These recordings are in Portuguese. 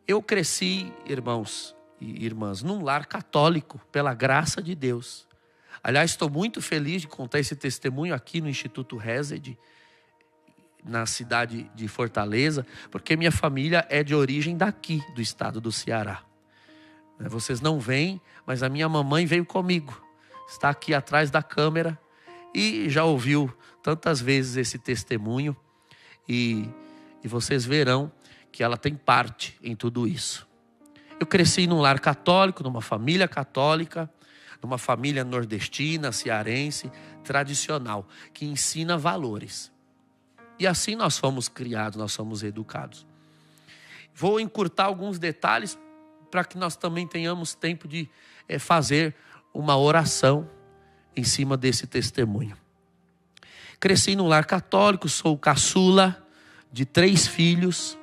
Eu cresci, irmãos e irmãs, num lar católico, pela graça de Deus. Aliás, estou muito feliz de contar esse testemunho aqui no Instituto Resed, na cidade de Fortaleza, porque minha família é de origem daqui, do estado do Ceará. Vocês não veem, mas a minha mamãe veio comigo. Está aqui atrás da câmera e já ouviu tantas vezes esse testemunho. E vocês verão que ela tem parte em tudo isso. Eu cresci num lar católico, numa família católica, numa família nordestina, cearense, tradicional, que ensina valores. E assim nós fomos criados, nós somos educados. Vou encurtar alguns detalhes para que nós também tenhamos tempo de fazer uma oração em cima desse testemunho. Cresci num lar católico, sou caçula de 3 filhos.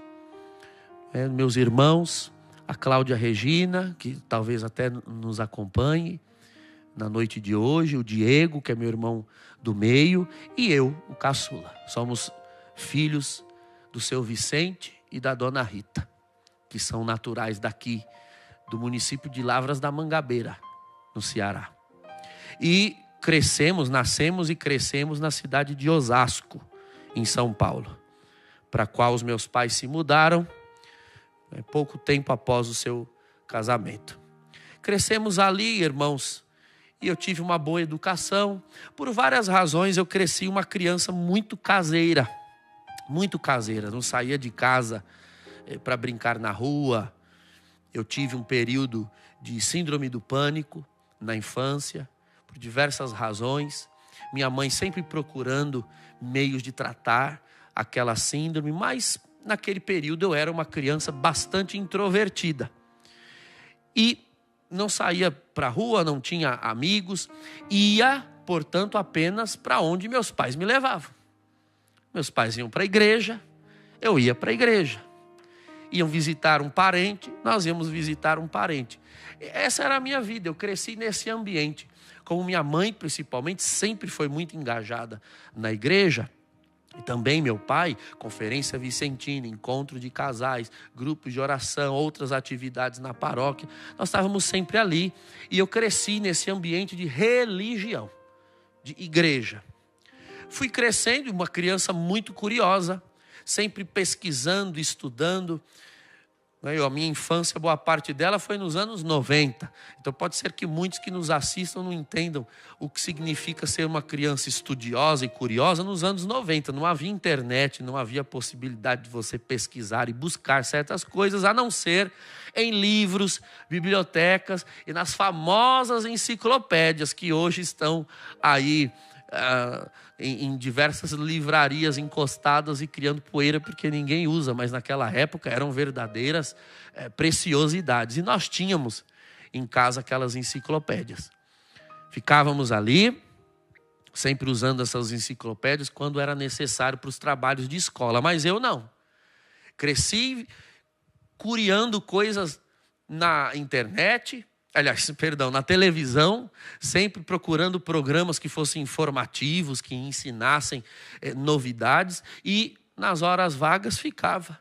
Meus irmãos, a Cláudia Regina, que talvez até nos acompanhe na noite de hoje, o Diego, que é meu irmão do meio, e eu, o caçula. Somos filhos do seu Vicente e da dona Rita, que são naturais daqui, do município de Lavras da Mangabeira, no Ceará. E nascemos e crescemos na cidade de Osasco, em São Paulo, para a qual os meus pais se mudaram pouco tempo após o seu casamento. Crescemos ali, irmãos, e eu tive uma boa educação. Por várias razões, eu cresci uma criança muito caseira. Não saía de casa para brincar na rua. Eu tive um período de síndrome do pânico na infância, por diversas razões. Minha mãe sempre procurando meios de tratar aquela síndrome, mas naquele período eu era uma criança bastante introvertida. E não saía para a rua, não tinha amigos, ia, portanto, apenas para onde meus pais me levavam. Meus pais iam para a igreja, eu ia para a igreja. Iam visitar um parente, nós íamos visitar um parente. Essa era a minha vida, eu cresci nesse ambiente. Como minha mãe, principalmente, sempre foi muito engajada na igreja, e também meu pai, conferência vicentina, encontro de casais, grupos de oração, outras atividades na paróquia. Nós estávamos sempre ali. E eu cresci nesse ambiente de religião, de igreja. Fui crescendo, uma criança muito curiosa, sempre pesquisando, estudando. A minha infância, boa parte dela foi nos anos 90. Então pode ser que muitos que nos assistam não entendam o que significa ser uma criança estudiosa e curiosa nos anos 90. Não havia internet, não havia possibilidade de você pesquisar e buscar certas coisas, a não ser em livros, bibliotecas e nas famosas enciclopédias que hoje estão aí em diversas livrarias encostadas e criando poeira porque ninguém usa, mas naquela época eram verdadeiras preciosidades. E nós tínhamos em casa aquelas enciclopédias. Ficávamos ali, sempre usando essas enciclopédias quando era necessário para os trabalhos de escola, mas eu não. Cresci curiando coisas na internet, na televisão, sempre procurando programas que fossem informativos, que ensinassem novidades, e nas horas vagas ficava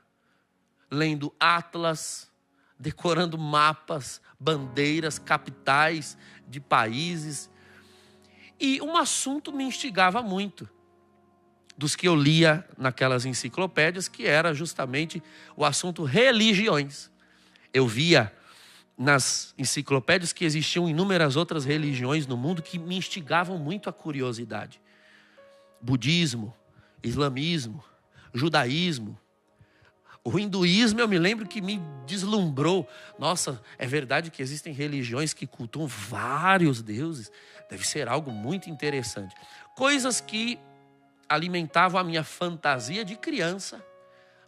lendo atlas, decorando mapas, bandeiras, capitais de países. E um assunto me instigava muito, dos que eu lia naquelas enciclopédias, que era justamente o assunto religiões. Eu via nas enciclopédias que existiam inúmeras outras religiões no mundo que me instigavam muito a curiosidade. Budismo, islamismo, judaísmo. O hinduísmo eu me lembro que me deslumbrou. Nossa, é verdade que existem religiões que cultuam vários deuses. Deve ser algo muito interessante. Coisas que alimentavam a minha fantasia de criança.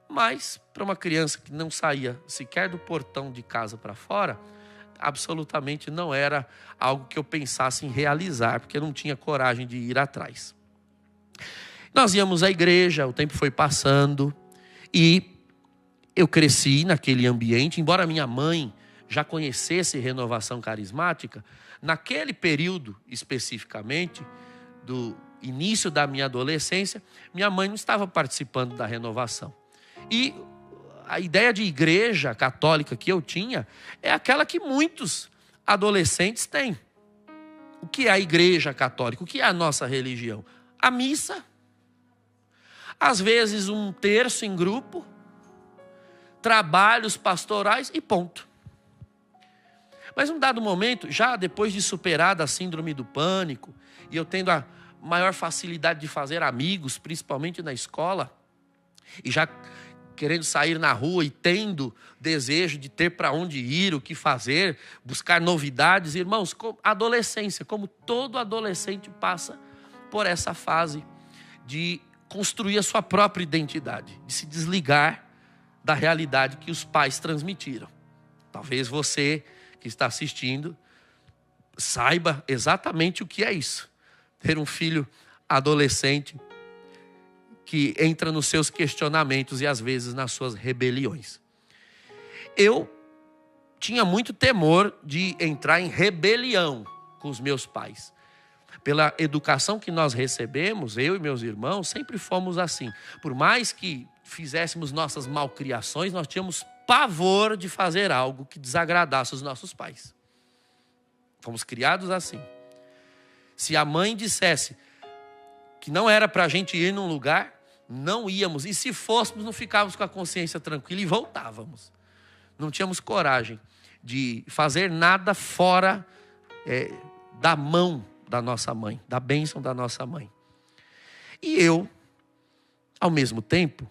Mas, para uma criança que não saía sequer do portão de casa para fora, absolutamente não era algo que eu pensasse em realizar, porque eu não tinha coragem de ir atrás. Nós íamos à igreja, o tempo foi passando, e eu cresci naquele ambiente, embora minha mãe já conhecesse renovação carismática, naquele período especificamente, do início da minha adolescência, minha mãe não estava participando da renovação. E a ideia de igreja católica que eu tinha é aquela que muitos adolescentes têm. O que é a igreja católica? O que é a nossa religião? A missa, às vezes um terço em grupo, trabalhos pastorais e ponto. Mas num dado momento, já depois de superada a síndrome do pânico, e eu tendo a maior facilidade de fazer amigos, principalmente na escola, e já querendo sair na rua e tendo desejo de ter para onde ir, o que fazer, buscar novidades. Irmãos, adolescência, como todo adolescente passa por essa fase de construir a sua própria identidade, de se desligar da realidade que os pais transmitiram. Talvez você que está assistindo saiba exatamente o que é isso. Ter um filho adolescente que entra nos seus questionamentos e às vezes nas suas rebeliões. Eu tinha muito temor de entrar em rebelião com os meus pais. Pela educação que nós recebemos, eu e meus irmãos, sempre fomos assim. Por mais que fizéssemos nossas malcriações, nós tínhamos pavor de fazer algo que desagradasse os nossos pais. Fomos criados assim. Se a mãe dissesse que não era para a gente ir num lugar, não íamos. E se fôssemos, não ficávamos com a consciência tranquila e voltávamos. Não tínhamos coragem de fazer nada fora da mão da nossa mãe, da bênção da nossa mãe. E eu, ao mesmo tempo,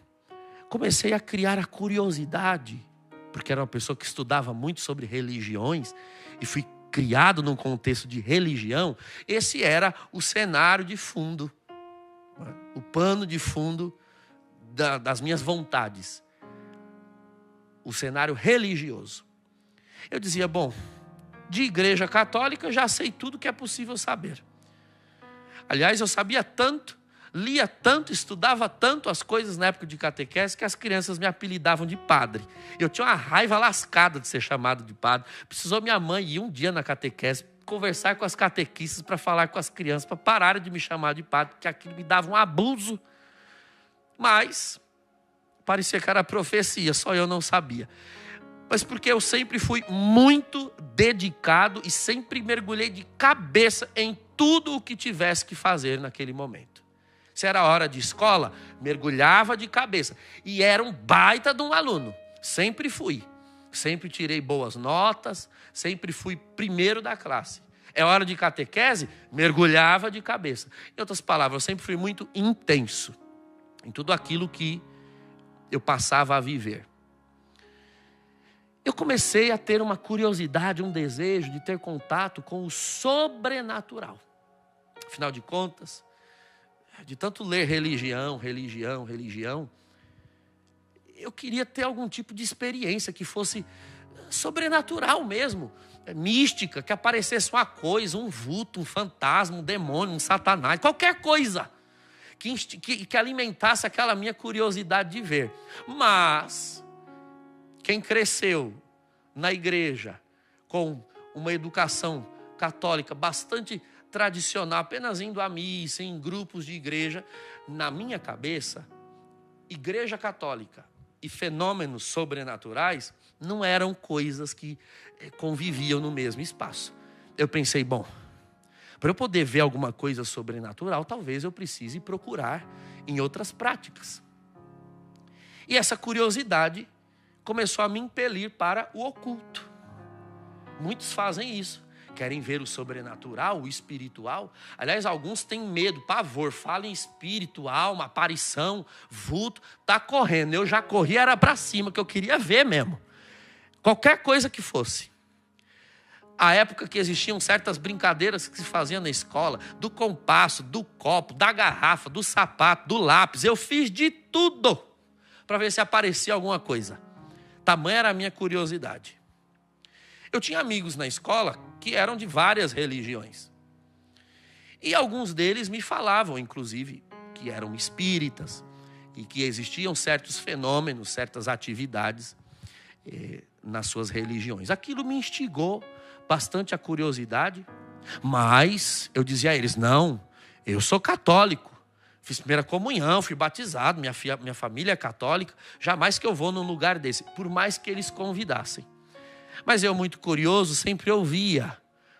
comecei a criar a curiosidade, porque era uma pessoa que estudava muito sobre religiões e fui criado num contexto de religião. Esse era o cenário de fundo, o pano de fundo das minhas vontades, o cenário religioso. Eu dizia, bom, de igreja católica já sei tudo que é possível saber. Aliás, eu sabia tanto, lia tanto, estudava tanto as coisas na época de catequese que as crianças me apelidavam de padre. Eu tinha uma raiva lascada de ser chamado de padre. Precisou minha mãe ir um dia na catequese, conversar com as catequistas para falar com as crianças, para pararem de me chamar de padre, porque aquilo me dava um abuso. Mas parecia que era profecia, só eu não sabia. Mas porque eu sempre fui muito dedicado e sempre mergulhei de cabeça em tudo o que tivesse que fazer naquele momento. Se era hora de escola, mergulhava de cabeça. E era um baita de um aluno. Sempre fui. Sempre tirei boas notas, sempre fui primeiro da classe. É hora de catequese, mergulhava de cabeça. Em outras palavras, eu sempre fui muito intenso em tudo aquilo que eu passava a viver. Eu comecei a ter uma curiosidade, um desejo de ter contato com o sobrenatural. Afinal de contas, de tanto ler religião, eu queria ter algum tipo de experiência que fosse sobrenatural mesmo, mística, que aparecesse uma coisa, um vulto, um fantasma, um demônio, um satanás, qualquer coisa que alimentasse aquela minha curiosidade de ver. Mas quem cresceu na igreja com uma educação católica bastante tradicional, apenas indo à missa, em grupos de igreja, na minha cabeça, igreja católica e fenômenos sobrenaturais não eram coisas que conviviam no mesmo espaço. Eu pensei, bom, para eu poder ver alguma coisa sobrenatural, talvez eu precise procurar em outras práticas. E essa curiosidade começou a me impelir para o oculto. Muitos fazem isso. Querem ver o sobrenatural, o espiritual. Aliás, alguns têm medo, pavor. Falam em espírito, alma, aparição, vulto. Está correndo. Eu já corri, era para cima, que eu queria ver mesmo. Qualquer coisa que fosse. A época que existiam certas brincadeiras que se faziam na escola, do compasso, do copo, da garrafa, do sapato, do lápis. Eu fiz de tudo para ver se aparecia alguma coisa. Tamanha era a minha curiosidade. Eu tinha amigos na escola que eram de várias religiões. E alguns deles me falavam, inclusive, que eram espíritas e que existiam certos fenômenos, certas atividades nas suas religiões. Aquilo me instigou bastante a curiosidade, mas eu dizia a eles, não, eu sou católico, Fiz primeira comunhão, fui batizado, minha família é católica. Jamais que eu vou num lugar desse, por mais que eles convidassem. Mas eu, muito curioso, sempre ouvia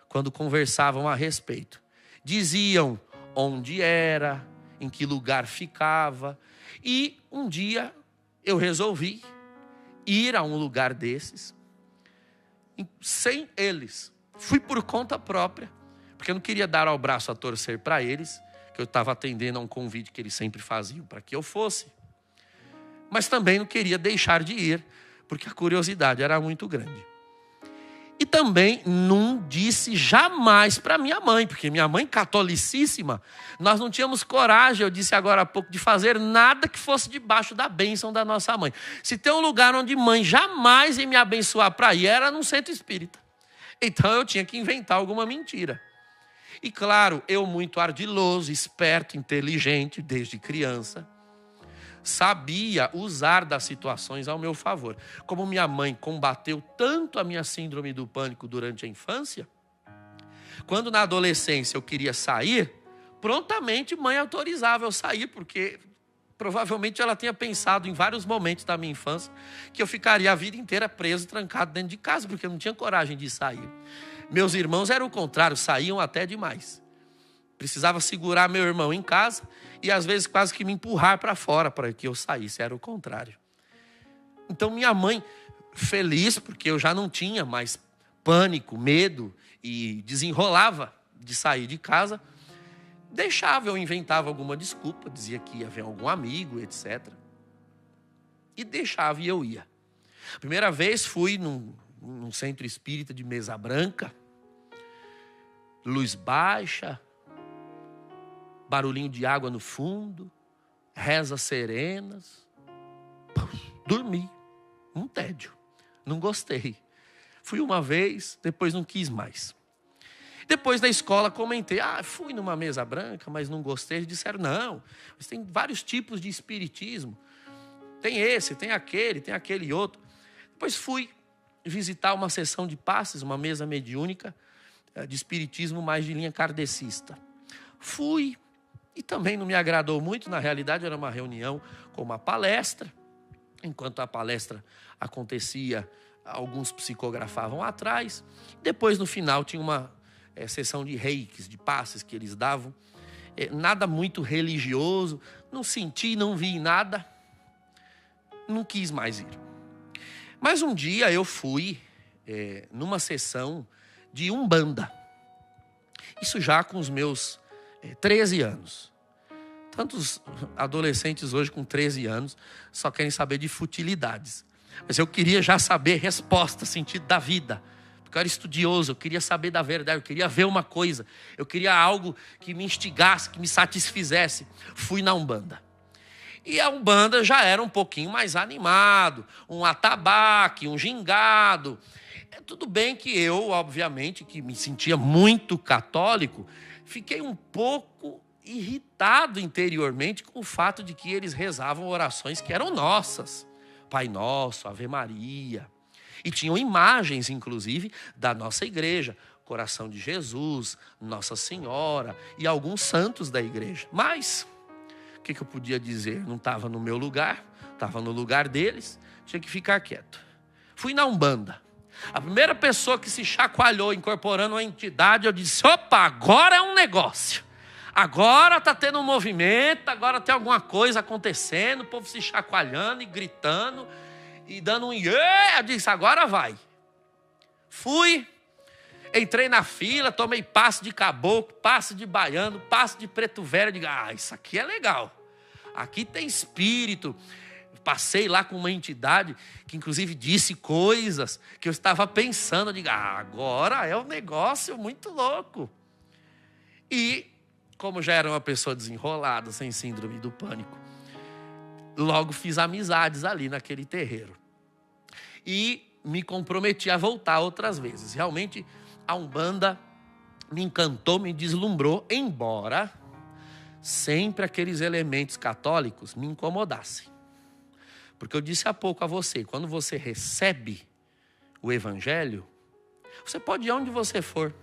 quando conversavam a respeito. Diziam onde era, em que lugar ficava. E um dia eu resolvi ir a um lugar desses, sem eles. Fui por conta própria, porque eu não queria dar ao braço a torcer para eles, que eu estava atendendo a um convite que eles sempre faziam para que eu fosse. Mas também não queria deixar de ir, porque a curiosidade era muito grande. E também não disse jamais para minha mãe, porque minha mãe, catolicíssima, nós não tínhamos coragem, eu disse agora há pouco, de fazer nada que fosse debaixo da bênção da nossa mãe. Se tem um lugar onde mãe jamais ia me abençoar para ir, era num centro espírita. Então eu tinha que inventar alguma mentira. E claro, eu muito ardiloso, esperto, inteligente, desde criança, sabia usar das situações ao meu favor. Como minha mãe combateu tanto a minha síndrome do pânico durante a infância, quando na adolescência eu queria sair, prontamente mãe autorizava eu sair, porque provavelmente ela tinha pensado em vários momentos da minha infância que eu ficaria a vida inteira preso, trancado dentro de casa, porque eu não tinha coragem de sair. Meus irmãos eram o contrário, saíam até demais. Precisava segurar meu irmão em casa e às vezes quase que me empurrar para fora para que eu saísse, era o contrário. Então minha mãe, feliz porque eu já não tinha mais pânico, medo e desenrolava de sair de casa, deixava, eu inventava alguma desculpa, dizia que ia ver algum amigo, etc. E deixava e eu ia. Primeira vez fui num centro espírita de mesa branca, luz baixa, barulhinho de água no fundo, rezas serenas. Dormi, um tédio, não gostei. Fui uma vez, depois não quis mais. Depois da escola comentei, fui numa mesa branca, mas não gostei. Eles disseram, não, mas tem vários tipos de espiritismo. Tem esse, tem aquele outro. Depois fui visitar uma sessão de passes, uma mesa mediúnica de espiritismo mais de linha kardecista. Fui e também não me agradou muito. Na realidade era uma reunião com uma palestra. Enquanto a palestra acontecia, alguns psicografavam atrás. Depois no final tinha uma sessão de reikis, de passes que eles davam. Nada muito religioso, não senti, não vi nada. Não quis mais ir. Mas um dia eu fui numa sessão de Umbanda. Isso já com os meus 13 anos. Tantos adolescentes hoje com 13 anos só querem saber de futilidades. Mas eu queria já saber resposta, sentido da vida. Porque eu era estudioso, eu queria saber da verdade, eu queria ver uma coisa. Eu queria algo que me instigasse, que me satisfizesse. Fui na Umbanda. E a Umbanda já era um pouquinho mais animado, um atabaque, um gingado. Tudo bem que eu, obviamente, que me sentia muito católico, fiquei um pouco irritado interiormente com o fato de que eles rezavam orações que eram nossas. Pai Nosso, Ave Maria. E tinham imagens, inclusive, da nossa igreja. Coração de Jesus, Nossa Senhora e alguns santos da igreja. Mas o que eu podia dizer? Não estava no meu lugar, estava no lugar deles, tinha que ficar quieto. Fui na Umbanda. A primeira pessoa que se chacoalhou incorporando uma entidade, eu disse, opa, agora é um negócio. Agora está tendo um movimento, agora tem alguma coisa acontecendo, o povo se chacoalhando e gritando e dando um iê. Eu disse, agora vai. Fui, entrei na fila, tomei passe de caboclo, passe de baiano, passe de preto velho. Digo, isso aqui é legal. Aqui tem espírito. Passei lá com uma entidade que inclusive disse coisas que eu estava pensando. Eu digo, agora é um negócio muito louco. E como já era uma pessoa desenrolada, sem síndrome do pânico, logo fiz amizades ali naquele terreiro. E me comprometi a voltar outras vezes. Realmente a Umbanda me encantou, me deslumbrou, embora sempre aqueles elementos católicos me incomodassem. Porque eu disse há pouco a você, quando você recebe o evangelho, você pode ir onde você for.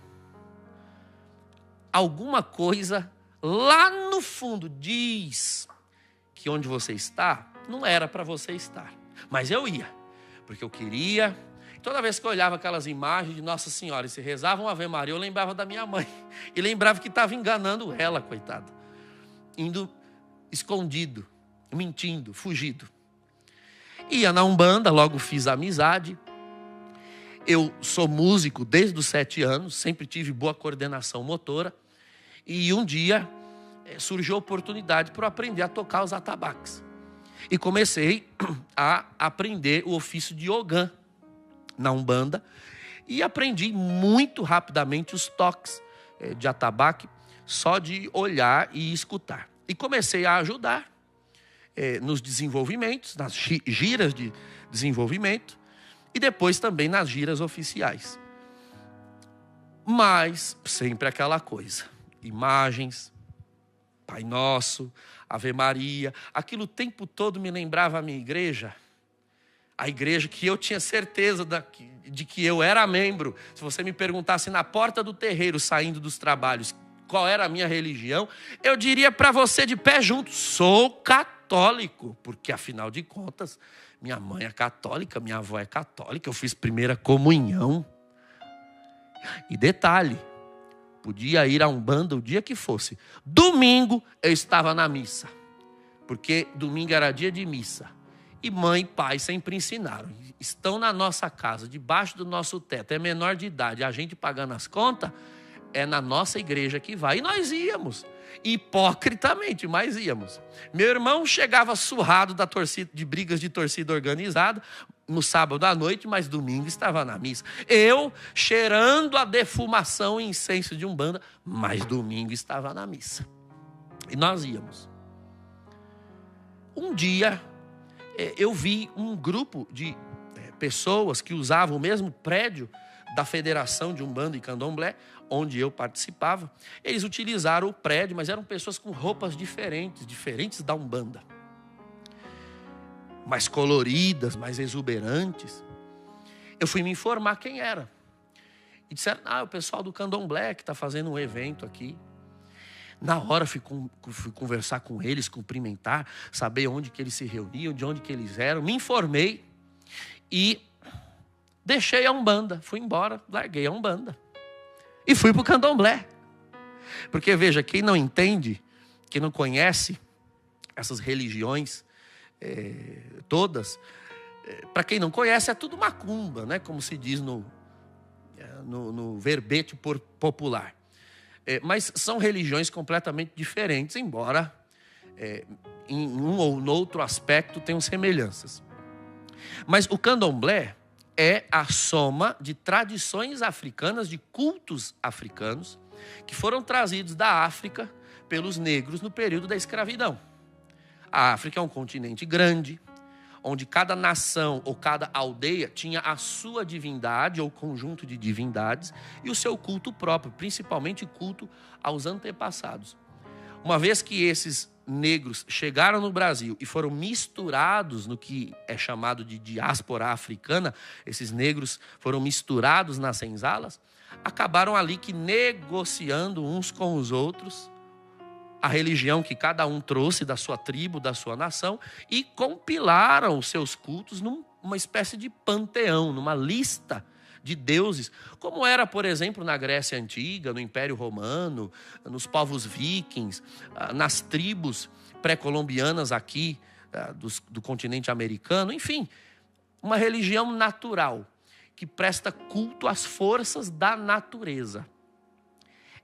Alguma coisa lá no fundo diz que onde você está, não era para você estar. Mas eu ia, porque eu queria. Toda vez que eu olhava aquelas imagens de Nossa Senhora e se rezava uma Ave Maria, eu lembrava da minha mãe. E lembrava que estava enganando ela, coitada. Indo escondido, mentindo, fugido. Ia na Umbanda, logo fiz amizade. Eu sou músico desde os 7 anos, sempre tive boa coordenação motora. E um dia surgiu a oportunidade para eu aprender a tocar os atabaques. E comecei a aprender o ofício de ogã na Umbanda. E aprendi muito rapidamente os toques de atabaque, só de olhar e escutar. E comecei a ajudar nos desenvolvimentos, nas giras de desenvolvimento. E depois também nas giras oficiais. Mas sempre aquela coisa. Imagens, Pai Nosso, Ave Maria. Aquilo o tempo todo me lembrava a minha igreja. A igreja que eu tinha certeza de que eu era membro. Se você me perguntasse na porta do terreiro, saindo dos trabalhos, qual era a minha religião, eu diria para você de pé junto, sou católico. Porque afinal de contas, minha mãe é católica, minha avó é católica, eu fiz primeira comunhão. E detalhe, podia ir a Umbanda o dia que fosse. Domingo eu estava na missa, porque domingo era dia de missa. E mãe e pai sempre ensinaram, estão na nossa casa, debaixo do nosso teto, é menor de idade, a gente pagando as contas, é na nossa igreja que vai. E nós íamos, hipocritamente, mas íamos. Meu irmão chegava surrado de brigas de torcida organizada no sábado à noite, mas domingo estava na missa. Eu cheirando a defumação e incenso de Umbanda, mas domingo estava na missa. E nós íamos. Um dia eu vi um grupo de pessoas que usavam o mesmo prédio da Federação de Umbanda e Candomblé, onde eu participava. Eles utilizaram o prédio, mas eram pessoas com roupas diferentes da Umbanda. Mais coloridas, mais exuberantes. Eu fui me informar quem era. E disseram, o pessoal do Candomblé que está fazendo um evento aqui. Na hora fui conversar com eles, cumprimentar, saber onde que eles se reuniam, de onde que eles eram. Me informei e deixei a Umbanda. Fui embora, larguei a Umbanda. E fui para o Candomblé. Porque, veja, quem não entende, quem não conhece essas religiões todas, para quem não conhece, é tudo macumba, né? Como se diz no verbete popular. Mas são religiões completamente diferentes, embora em um ou no outro aspecto tenham semelhanças. Mas o Candomblé é a soma de tradições africanas, de cultos africanos, que foram trazidos da África pelos negros no período da escravidão. A África é um continente grande, onde cada nação ou cada aldeia tinha a sua divindade ou conjunto de divindades e o seu culto próprio, principalmente culto aos antepassados. Uma vez que esses negros chegaram no Brasil e foram misturados no que é chamado de diáspora africana, esses negros foram misturados nas senzalas, acabaram ali que negociando uns com os outros a religião que cada um trouxe da sua tribo, da sua nação, e compilaram os seus cultos numa espécie de panteão, numa lista de deuses, como era, por exemplo, na Grécia Antiga, no Império Romano, nos povos vikings, nas tribos pré-colombianas aqui do continente americano, enfim, uma religião natural que presta culto às forças da natureza.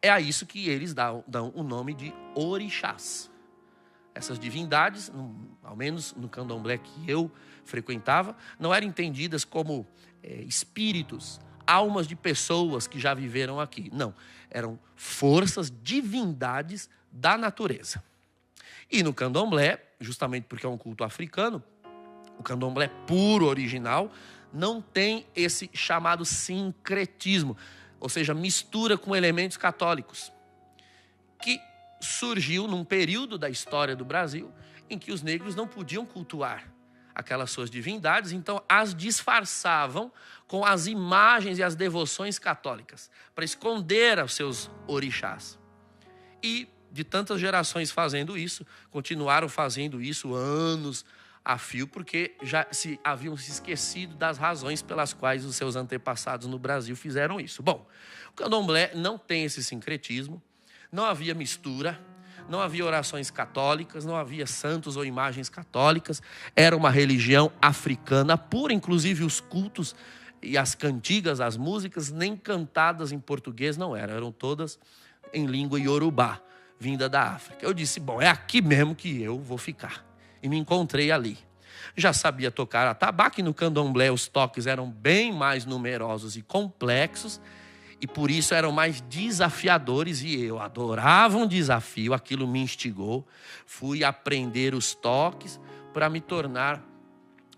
É a isso que eles dão o nome de orixás. Essas divindades, ao menos no candomblé que eu frequentava, não eram entendidas como espíritos, almas de pessoas que já viveram aqui. Não, eram forças, divindades da natureza. E no candomblé, justamente porque é um culto africano, o candomblé puro, original, não tem esse chamado sincretismo, ou seja, mistura com elementos católicos, que surgiu num período da história do Brasil em que os negros não podiam cultuar aquelas suas divindades, então as disfarçavam com as imagens e as devoções católicas, para esconder os seus orixás. E de tantas gerações fazendo isso, continuaram fazendo isso anos a fio, porque já haviam se esquecido das razões pelas quais os seus antepassados no Brasil fizeram isso. Bom, o candomblé não tem esse sincretismo, não havia mistura, não havia orações católicas, não havia santos ou imagens católicas, era uma religião africana pura, inclusive os cultos e as cantigas, as músicas, nem cantadas em português não eram todas em língua iorubá, vinda da África. Eu disse, bom, é aqui mesmo que eu vou ficar. E me encontrei ali. Já sabia tocar atabaque, no candomblé os toques eram bem mais numerosos e complexos, e por isso eram mais desafiadores, e eu adorava um desafio, aquilo me instigou. Fui aprender os toques para me tornar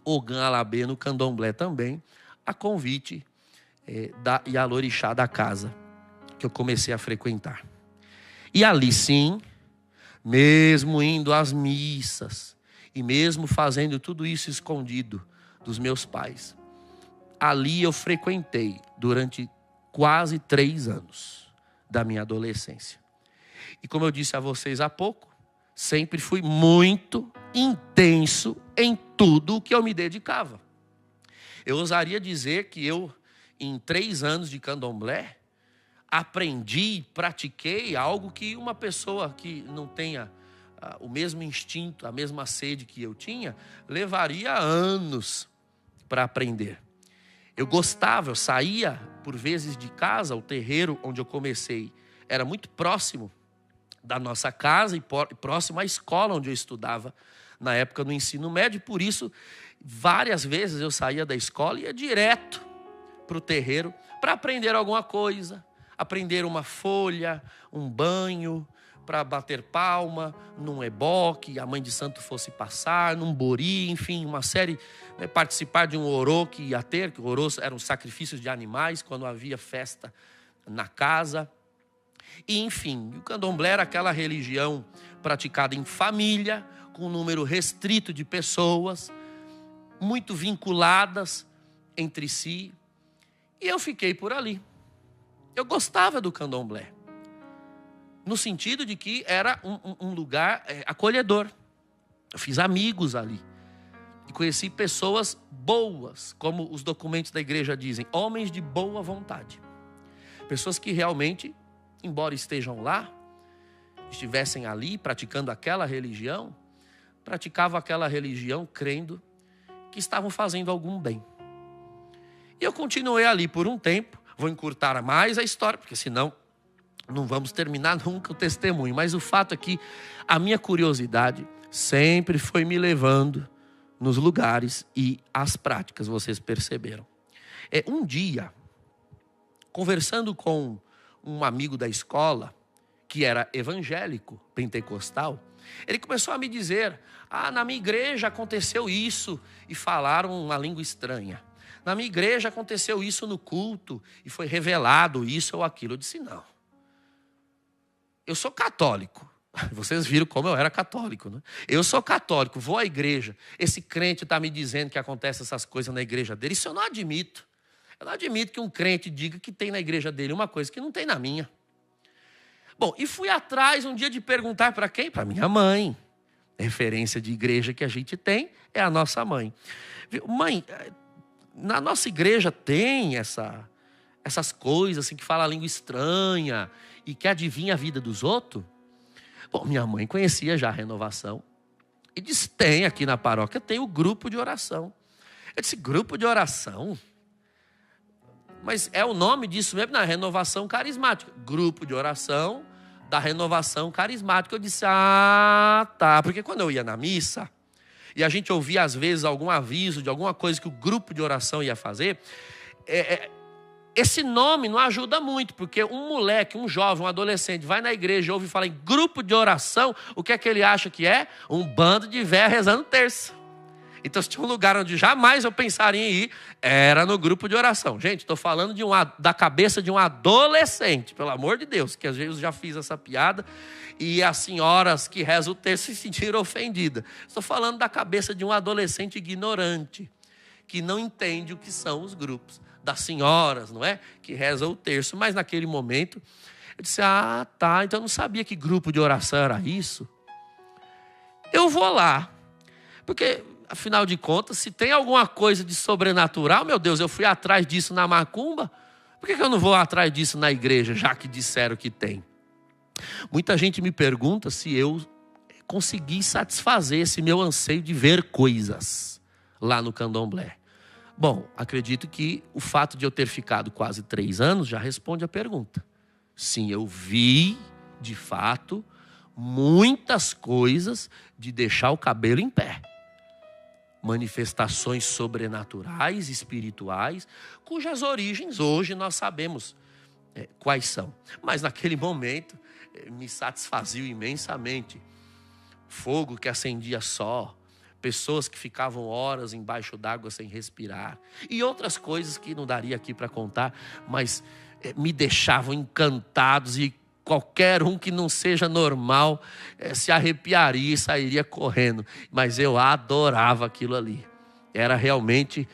Ogã Alabê no candomblé também, a convite da Yalorixá da casa, que eu comecei a frequentar. E ali sim, mesmo indo às missas, e mesmo fazendo tudo isso escondido dos meus pais, ali eu frequentei durante quase 3 anos da minha adolescência. E como eu disse a vocês há pouco, sempre fui muito intenso em tudo o que eu me dedicava. Eu ousaria dizer que eu, em 3 anos de candomblé, aprendi e pratiquei algo que uma pessoa que não tenha o mesmo instinto, a mesma sede que eu tinha, levaria anos para aprender. Eu gostava, eu saía por vezes de casa, o terreiro onde eu comecei era muito próximo da nossa casa e próximo à escola onde eu estudava na época no ensino médio, por isso várias vezes eu saía da escola e ia direto para o terreiro para aprender alguma coisa, aprender uma folha, um banho, para bater palma, num eboque, a mãe de santo fosse passar, num bori, enfim, uma série, participar de um orô que ia ter, que orôs eram sacrifícios de animais, quando havia festa na casa. E enfim, o candomblé era aquela religião praticada em família, com um número restrito de pessoas, muito vinculadas entre si, e eu fiquei por ali. Eu gostava do candomblé, no sentido de que era um lugar acolhedor. Eu fiz amigos ali. E conheci pessoas boas, como os documentos da igreja dizem, homens de boa vontade. Pessoas que realmente, embora estejam lá, estivessem ali praticando aquela religião, praticavam aquela religião crendo que estavam fazendo algum bem. E eu continuei ali por um tempo. Vou encurtar mais a história, porque senão não vamos terminar nunca o testemunho. Mas o fato é que a minha curiosidade sempre foi me levando nos lugares e às práticas, vocês perceberam. Um dia, conversando com um amigo da escola, que era evangélico, pentecostal, ele começou a me dizer, na minha igreja aconteceu isso, e falaram uma língua estranha. Na minha igreja aconteceu isso no culto, e foi revelado isso ou aquilo. Eu disse, não. Eu sou católico. Vocês viram como eu era católico, né? Eu sou católico, vou à igreja. Esse crente está me dizendo que acontecem essas coisas na igreja dele. Isso eu não admito. Eu não admito que um crente diga que tem na igreja dele uma coisa que não tem na minha. Bom, e fui atrás um dia de perguntar para quem? Para minha mãe. Referência de igreja que a gente tem é a nossa mãe. Mãe, na nossa igreja tem essas coisas assim, que fala a língua estranha e que adivinha a vida dos outros? Bom, minha mãe conhecia já a renovação e disse, tem aqui na paróquia, tem o grupo de oração. Eu disse, grupo de oração? Mas é o nome disso mesmo, na renovação carismática. Grupo de oração da renovação carismática. Eu disse, tá, porque quando eu ia na missa e a gente ouvia às vezes algum aviso de alguma coisa que o grupo de oração ia fazer, esse nome não ajuda muito, porque um moleque, um jovem, um adolescente vai na igreja e ouve falar em grupo de oração, o que é que ele acha que é? Um bando de véia rezando terça. Então, se tinha um lugar onde jamais eu pensaria em ir, era no grupo de oração. Gente, estou falando da cabeça de um adolescente, pelo amor de Deus, que às vezes eu já fiz essa piada, e as senhoras que rezam o terço se sentiram ofendidas. Estou falando da cabeça de um adolescente ignorante, que não entende o que são os grupos. Das senhoras, não é? Que rezam o terço, mas naquele momento Eu disse, ah, tá, então eu não sabia que grupo de oração era isso. Eu vou lá, porque, afinal de contas, se tem alguma coisa de sobrenatural, meu Deus, eu fui atrás disso na macumba, por que eu não vou atrás disso na igreja, já que disseram que tem? Muita gente me pergunta se eu consegui satisfazer esse meu anseio de ver coisas lá no candomblé. Bom, acredito que o fato de eu ter ficado quase 3 anos já responde a pergunta. Sim, eu vi, de fato, muitas coisas de deixar o cabelo em pé. Manifestações sobrenaturais, espirituais, cujas origens hoje nós sabemos quais são. Mas naquele momento me satisfazia imensamente. Fogo que acendia só, pessoas que ficavam horas embaixo d'água sem respirar, e outras coisas que não daria aqui para contar, mas me deixavam encantados, e qualquer um que não seja normal se arrepiaria e sairia correndo. Mas eu adorava aquilo ali. Era realmente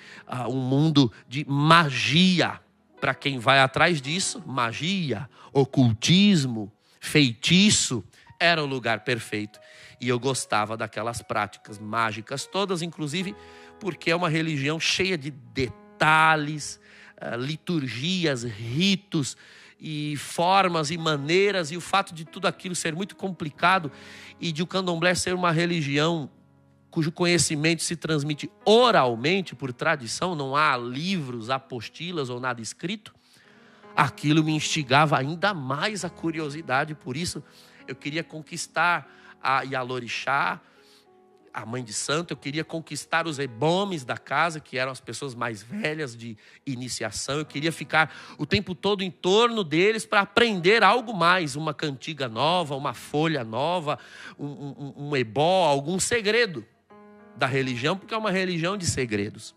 um mundo de magia. Para quem vai atrás disso, magia, ocultismo, feitiço, era o lugar perfeito. E eu gostava daquelas práticas mágicas todas, inclusive porque é uma religião cheia de detalhes, liturgias, ritos e formas e maneiras, e o fato de tudo aquilo ser muito complicado e de o candomblé ser uma religião cujo conhecimento se transmite oralmente, por tradição, não há livros, apostilas ou nada escrito, aquilo me instigava ainda mais a curiosidade. Por isso eu queria conquistar a Yalorixá, a mãe de santo, eu queria conquistar os ebomes da casa, que eram as pessoas mais velhas de iniciação. Eu queria ficar o tempo todo em torno deles para aprender algo mais, uma cantiga nova, uma folha nova, um ebó, algum segredo da religião, porque é uma religião de segredos.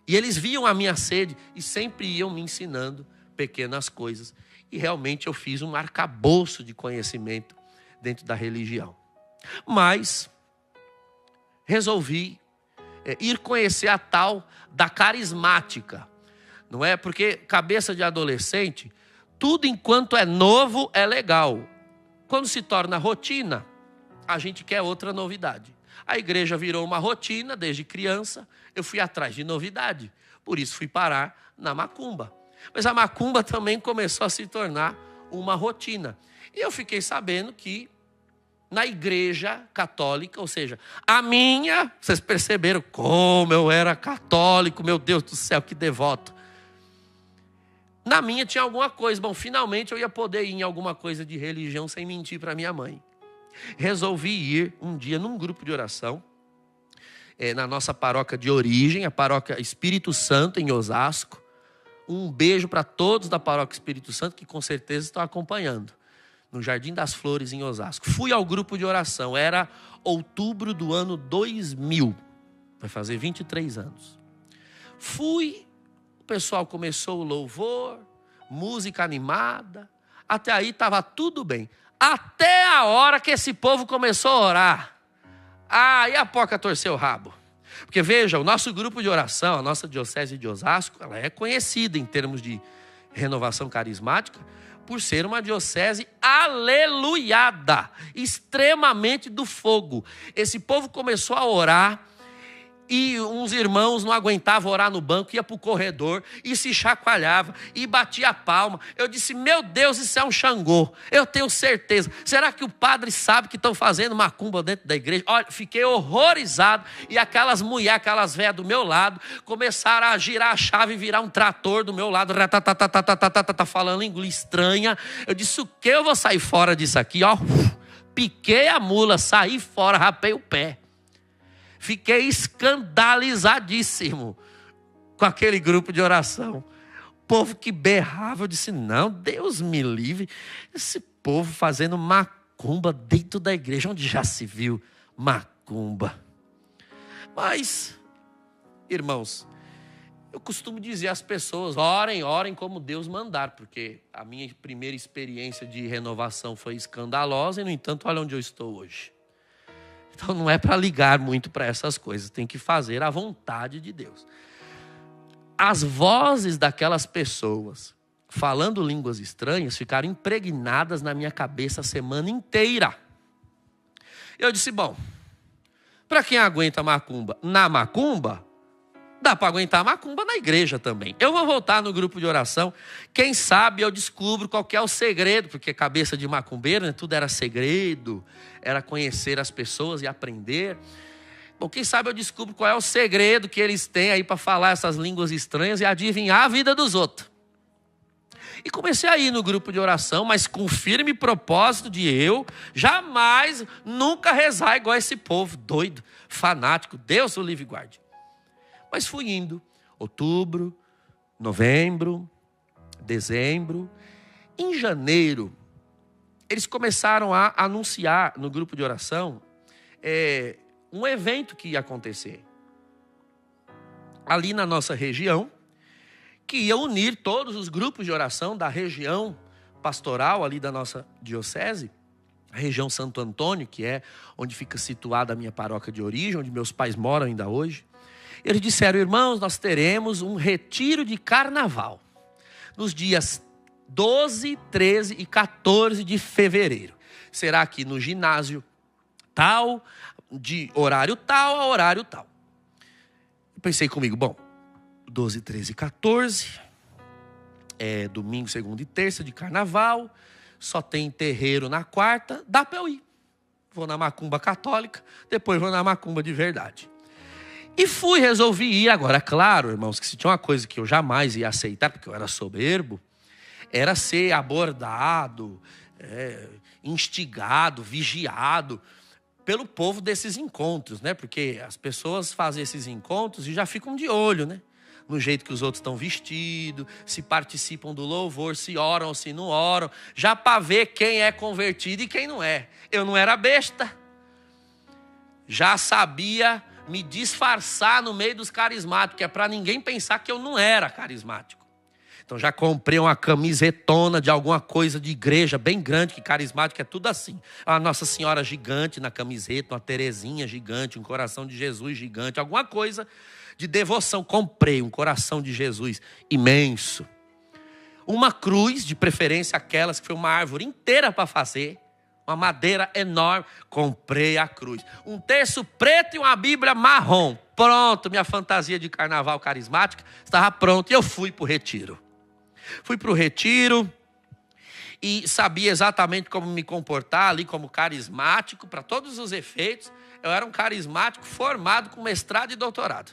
E eles viam a minha sede e sempre iam me ensinando pequenas coisas. E realmente eu fiz um arcabouço de conhecimento dentro da religião. Mas resolvi ir conhecer a tal da carismática. Não é? Porque cabeça de adolescente, tudo enquanto é novo é legal. Quando se torna rotina, a gente quer outra novidade. A igreja virou uma rotina desde criança, eu fui atrás de novidade. Por isso fui parar na macumba. Mas a macumba também começou a se tornar uma rotina. E eu fiquei sabendo que na igreja católica, ou seja, a minha, vocês perceberam como eu era católico, meu Deus do céu, que devoto. Na minha tinha alguma coisa. Bom, finalmente eu ia poder ir em alguma coisa de religião sem mentir para minha mãe. Resolvi ir um dia num grupo de oração, na nossa paróquia de origem, a paróquia Espírito Santo, em Osasco. Um beijo para todos da paróquia Espírito Santo, que com certeza estão acompanhando. No Jardim das Flores, em Osasco. Fui ao grupo de oração, era outubro do ano 2000, vai fazer 23 anos. Fui, o pessoal começou o louvor, música animada, até aí estava tudo bem. Até a hora que esse povo começou a orar. Aí a porca torceu o rabo. Porque veja, o nosso grupo de oração, a nossa diocese de Osasco, ela é conhecida em termos de renovação carismática, por ser uma diocese aleluiada, extremamente do fogo. Esse povo começou a orar e uns irmãos não aguentavam orar no banco, ia para o corredor e se chacoalhava e batia a palma. Eu disse, meu Deus, isso é um Xangô, eu tenho certeza. Será que o padre sabe que estão fazendo macumba dentro da igreja? Olha, fiquei horrorizado. E aquelas mulheres, aquelas velhas do meu lado, começaram a girar a chave e virar um trator do meu lado, falando inglês estranha. Eu disse, o que? Eu vou sair fora disso aqui, ó. Piquei a mula, saí fora, rapei o pé. Fiquei escandalizadíssimo com aquele grupo de oração. Povo que berrava, eu disse, não, Deus me livre. Esse povo fazendo macumba dentro da igreja, onde já se viu macumba. Mas, irmãos, eu costumo dizer às pessoas, orem, orem como Deus mandar, porque a minha primeira experiência de renovação foi escandalosa e, no entanto, olha onde eu estou hoje. Então não é para ligar muito para essas coisas, tem que fazer a vontade de Deus. As vozes daquelas pessoas falando línguas estranhas, ficaram impregnadas na minha cabeça a semana inteira. Eu disse, bom, para quem aguenta macumba na macumba, dá para aguentar macumba na igreja também. Eu vou voltar no grupo de oração. Quem sabe eu descubro qual que é o segredo, porque cabeça de macumbeiro, né, tudo era segredo, era conhecer as pessoas e aprender. Bom, quem sabe eu descubro qual é o segredo que eles têm aí para falar essas línguas estranhas e adivinhar a vida dos outros. E comecei a ir no grupo de oração, mas com firme propósito de eu jamais, nunca rezar igual esse povo doido, fanático. Deus o livre e guarde. Mas fui indo. Outubro, novembro, dezembro. Em janeiro, eles começaram a anunciar no grupo de oração um evento que ia acontecer ali na nossa região, que ia unir todos os grupos de oração da região pastoral ali da nossa diocese, a região Santo Antônio, que é onde fica situada a minha paróquia de origem, onde meus pais moram ainda hoje. Eles disseram, irmãos, nós teremos um retiro de carnaval nos dias 12, 13 e 14 de fevereiro. Será aqui no ginásio tal, de horário tal a horário tal. Eu pensei comigo, bom, 12, 13 e 14, domingo, segunda e terça de carnaval, só tem terreiro na quarta, dá para eu ir. Vou na macumba católica, depois vou na macumba de verdade. E resolvi ir. Agora, claro, irmãos, que se tinha uma coisa que eu jamais ia aceitar, porque eu era soberbo, era ser abordado, instigado, vigiado pelo povo desses encontros, né? Porque as pessoas fazem esses encontros e já ficam de olho, né? No jeito que os outros estão vestidos, se participam do louvor, se oram ou se não oram, já para ver quem é convertido e quem não é. Eu não era besta, já sabia me disfarçar no meio dos carismáticos, que é para ninguém pensar que eu não era carismático. Então já comprei uma camisetona de alguma coisa de igreja bem grande, que carismático é tudo assim. Uma Nossa Senhora gigante na camiseta, uma Terezinha gigante, um coração de Jesus gigante, alguma coisa de devoção. Comprei um coração de Jesus imenso. Uma cruz, de preferência aquelas que foi uma árvore inteira para fazer. Uma madeira enorme. Comprei a cruz. Um terço preto e uma Bíblia marrom. Pronto, minha fantasia de carnaval carismática estava pronta. E eu fui para o retiro. Fui para o retiro e sabia exatamente como me comportar ali como carismático. Para todos os efeitos, eu era um carismático formado com mestrado e doutorado.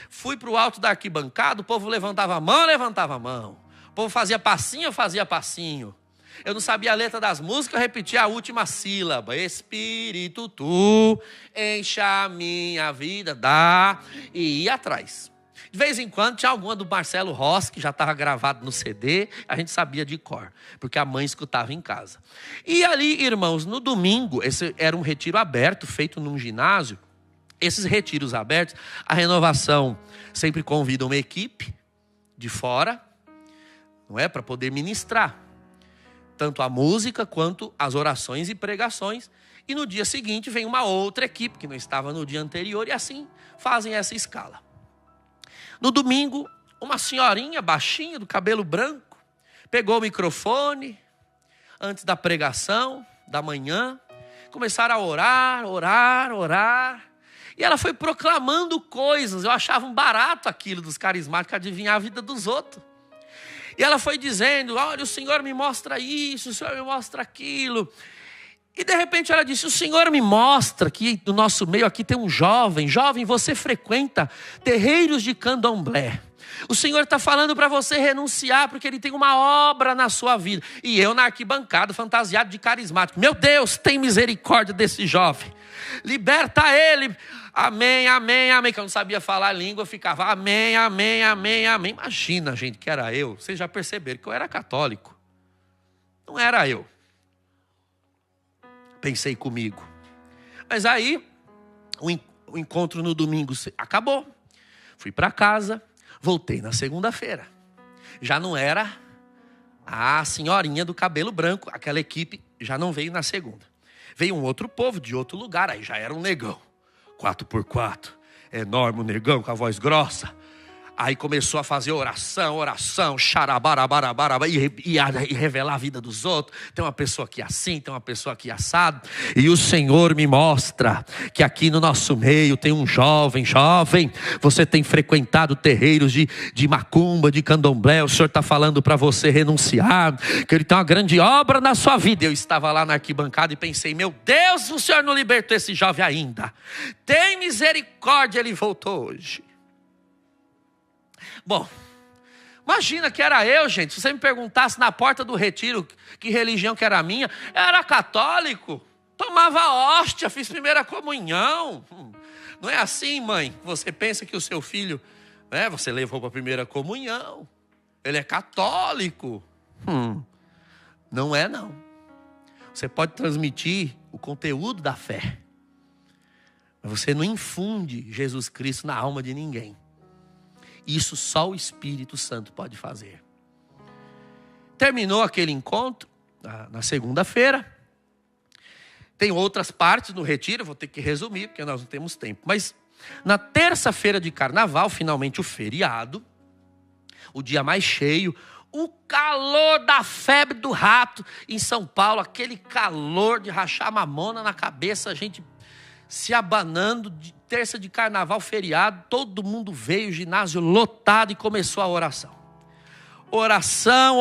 Fui para o alto da arquibancada, o povo levantava a mão. O povo fazia passinho, eu fazia passinho. Eu não sabia a letra das músicas, eu repetia a última sílaba. Espírito, tu encha a minha vida, dá, e ia atrás. De vez em quando tinha alguma do Marcelo Rossi, que já estava gravado no CD, a gente sabia de cor, porque a mãe escutava em casa. E ali, irmãos, no domingo, esse era um retiro aberto, feito num ginásio. Esses retiros abertos, a Renovação sempre convida uma equipe de fora, não é, para poder ministrar tanto a música quanto as orações e pregações. E no dia seguinte vem uma outra equipe que não estava no dia anterior e assim fazem essa escala. No domingo, uma senhorinha baixinha, do cabelo branco, pegou o microfone antes da pregação da manhã, começaram a orar. E ela foi proclamando coisas. Eu achava um barato aquilo dos carismáticos, adivinhar a vida dos outros. E ela foi dizendo, olha, o Senhor me mostra isso, o Senhor me mostra aquilo. E de repente ela disse, o Senhor me mostra que no nosso meio aqui tem um jovem. Jovem, você frequenta terreiros de candomblé. O Senhor está falando para você renunciar, porque Ele tem uma obra na sua vida. E eu na arquibancada, fantasiado de carismático. Meu Deus, tem misericórdia desse jovem. Liberta ele. Amém, amém, amém. Que eu não sabia falar a língua, eu ficava amém, amém, amém, amém. Imagina, gente, que era eu. Vocês já perceberam que eu era católico. Não era eu. Pensei comigo. Mas aí, o encontro no domingo acabou. Fui para casa, voltei na segunda-feira. Já não era a senhorinha do cabelo branco. Aquela equipe já não veio na segunda. Veio um outro povo de outro lugar, aí já era um negão. 4x4, enorme, um negão com a voz grossa. Aí começou a fazer oração, xarabarabarabara, e revelar a vida dos outros. Tem uma pessoa aqui assim, tem uma pessoa aqui assado. E o Senhor me mostra que aqui no nosso meio tem um jovem, você tem frequentado terreiros de macumba, de candomblé. O Senhor está falando para você renunciar, que Ele tem uma grande obra na sua vida. Eu estava lá na arquibancada e pensei, meu Deus, o Senhor não libertou esse jovem ainda. Tem misericórdia, ele voltou hoje. Bom, imagina que era eu, gente. Se você me perguntasse na porta do retiro que religião que era a minha, eu era católico, tomava hóstia, fiz primeira comunhão. Não é assim, mãe? Você pensa que o seu filho, você levou para a primeira comunhão, ele é católico. Não é não. Você pode transmitir o conteúdo da fé, mas você não infunde Jesus Cristo na alma de ninguém. Isso só o Espírito Santo pode fazer. Terminou aquele encontro na segunda-feira. Tem outras partes no retiro, vou ter que resumir, porque nós não temos tempo. Mas na terça-feira de carnaval, finalmente o feriado, o dia mais cheio, o calor da febre do rato em São Paulo, aquele calor de rachar mamona na cabeça, a gente se abanando, de terça de carnaval, feriado, todo mundo veio, ginásio lotado e começou a oração. Oração,